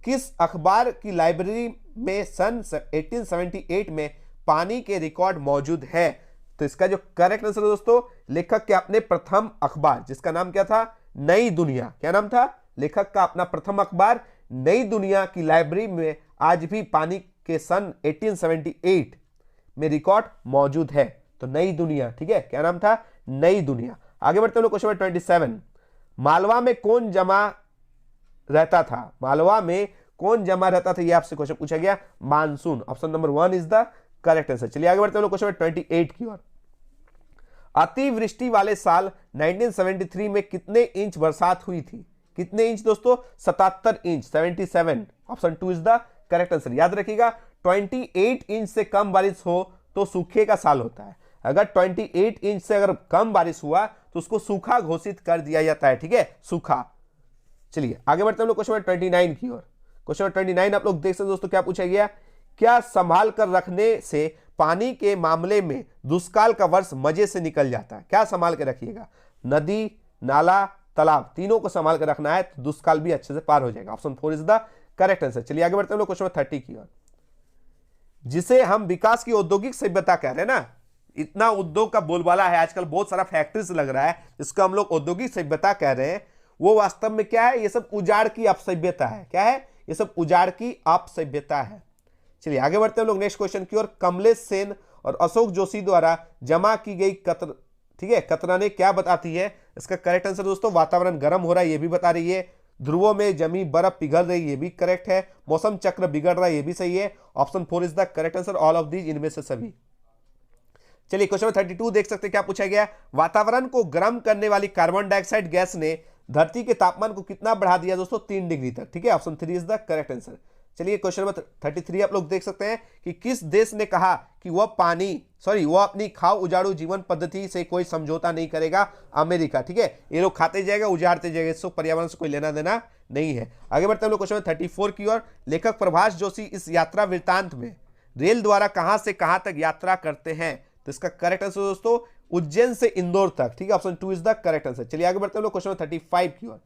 किस अखबार की लाइब्रेरी में सन 1878 में पानी के रिकॉर्ड मौजूद है? तो इसका जो करेक्ट आंसर है दोस्तों, लेखक के अपने प्रथम अखबार, जिसका नाम क्या था? नई दुनिया। क्या नाम था? लेखक का अपना प्रथम अखबार नई दुनिया की लाइब्रेरी में आज भी पानी के सन 1878 में रिकॉर्ड मौजूद है। तो नई दुनिया, ठीक है, क्या नाम था? नई दुनिया। आगे बढ़ते हैं लोग क्वेश्चन 27। मालवा में कौन जमा रहता था? मालवा में कौन जमा रहता था, ये आपसे क्वेश्चन पूछा गया। Monsoon. Option number 1 is the correct answer. चलिए आगे बढ़ते हैं लोग क्वेश्चन 28 की ओर। अतिवृष्टि वाले साल 1973 में कितने इंच बरसात हुई थी? कितने इंच दोस्तों? 77 inch, 77। Option 2 is the correct answer. याद रखिएगा 28 इंच से कम बारिश हो तो सूखे का साल होता है। अगर 28 इंच से अगर कम बारिश हुआ तो उसको सूखा घोषित कर दिया जाता है। ठीक है, सूखा। चलिए आगे बढ़ते हैं लोग क्वेश्चन 29 की ओर। क्वेश्चन 29 आप लोग देख सकते दोस्तों, क्या पूछा गया? क्या संभाल कर रखने से पानी के मामले में दुष्काल का वर्ष मजे से निकल जाता है? क्या संभाल के रखिएगा? नदी, नाला, तालाब, तीनों को संभाल कर रखना है तो दुष्काल भी अच्छे से पार हो जाएगा। Option 4 is the correct answer. चलिए आगे बढ़ते हैं लोग क्वेश्चन 30 की ओर। जिसे हम विकास की औद्योगिक सभ्यता कह रहे हैं ना, इतना उद्योग का बोलबाला है आजकल, बहुत सारा फैक्ट्रीज लग रहा है, इसको हम लोग औद्योगिक सभ्यता कह रहे हैं। वो वास्तव में क्या है? ये सब उजाड़ की अपसभ्यता है। क्या है? ये सब उजाड़ की अपसभ्यता है। चलिए आगे बढ़ते हैं लोग नेक्स्ट क्वेश्चन की ओर। कमलेश सेन और अशोक जोशी द्वारा जमा की गई ठीक है, कतराने क्या बताती है? इसका करेक्ट आंसर दोस्तों वातावरण गर्म हो रहा है, ये भी बता रही है। ध्रुवों में जमी बर्फ पिघल रही है, ये भी करेक्ट है। मौसम चक्र बिगड़ रहा है, ये भी सही है। Option 4 is the correct answer, all of these, इनमें से सभी। चलिए क्वेश्चन 32 देख सकते हैं क्या पूछा गया। वातावरण को गर्म करने वाली कार्बन डाइऑक्साइड गैस ने धरती के तापमान को कितना बढ़ा दिया दोस्तों? 3 डिग्री तक। ठीक है, option 3 is the correct answer. चलिए क्वेश्चन नंबर 33 आप लोग देख सकते हैं कि किस देश ने कहा कि वह वह अपनी खाओ उजाड़ू जीवन पद्धति से कोई समझौता नहीं करेगा? अमेरिका। ठीक है, ये लोग खाते जाएगा उजाड़ते जाएगा, इसको पर्यावरण से कोई लेना देना नहीं है। आगे बढ़ते हैं हम लोग क्वेश्चन 34 की ओर। लेखक प्रभाष जोशी इस यात्रा वृत्तांत में रेल द्वारा कहां से कहां तक यात्रा करते हैं? तो इसका करेक्ट आंसर दोस्तों उज्जैन से इंदौर तक। ठीक है, option 2 is the correct answer. चलिए आगे बढ़ते हैं हम लोग क्वेश्चन 35 की ओर।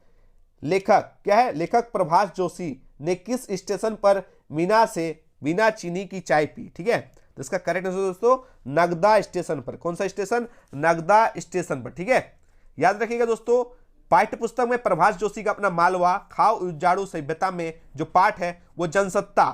लेखक क्या है? लेखक प्रभाष जोशी ने किस स्टेशन पर मीना से बिना चीनी की चाय पी? ठीक है, तो इसका करेक्ट आंसर दोस्तों नगदा स्टेशन पर। कौन सा स्टेशन? नगदा स्टेशन पर। ठीक है, याद रखिएगा दोस्तों, पाठ्य पुस्तक में प्रभाष जोशी का अपना मालवा खाओ उजाड़ू सभ्यता में जो पाठ है वो जनसत्ता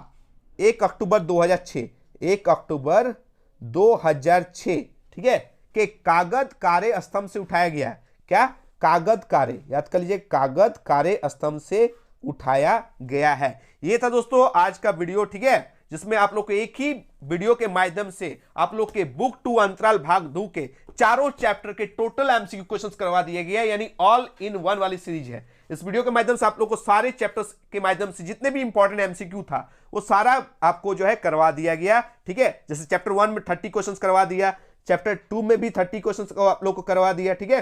1 अक्टूबर 2006 1 अक्टूबर 2006 ठीक है के कागज कारे स्तंभ से उठाया गया है। क्या? कागज कारे, याद कर लीजिए, कागज कारे स्तंभ से उठाया गया है। ये था दोस्तों आज का वीडियो। ठीक है, जिसमें आप लोग को एक ही वीडियो के माध्यम से आप लोग के बुक 2 अंतराल भाग 2 के चारों चैप्टर के टोटल एमसीक्यू क्वेश्चंस करवा दिए गए, यानी ऑल इन वन वाली सीरीज है। इस वीडियो के माध्यम से आप लोग को सारे चैप्टर्स के माध्यम से जितने भी इंपॉर्टेंट एमसीक्यू था वो सारा आपको जो है करवा दिया गया। ठीक है, जैसे चैप्टर 1 में 30 क्वेश्चंस करवा दिया, चैप्टर 2 में भी 30 क्वेश्चंस को आप लोग को करवा दिया। ठीक है,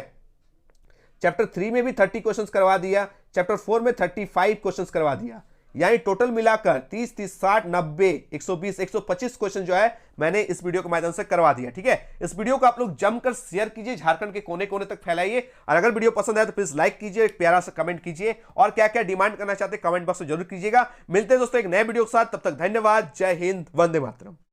चैप्टर 3 में भी 30 क्वेश्चंस करवा दिया, चैप्टर 4 में 35 क्वेश्चंस करवा दिया, यानी टोटल मिलाकर 30, 30, 60, 90, 120, 125 क्वेश्चन जो है मैंने इस वीडियो के माध्यम से करवा दिया। ठीक है, इस वीडियो को आप लोग जमकर शेयर कीजिए, झारखंड के कोने कोने तक फैलाइए, और अगर वीडियो पसंद आए तो प्लीज लाइक कीजिए, एक प्यारा सा कमेंट कीजिए, और क्या क्या डिमांड करना चाहते हैं कमेंट बॉक्स में जरूर कीजिएगा। मिलते हैं दोस्तों एक नए वीडियो के साथ, तब तक धन्यवाद, जय हिंद, वंदे मातरम।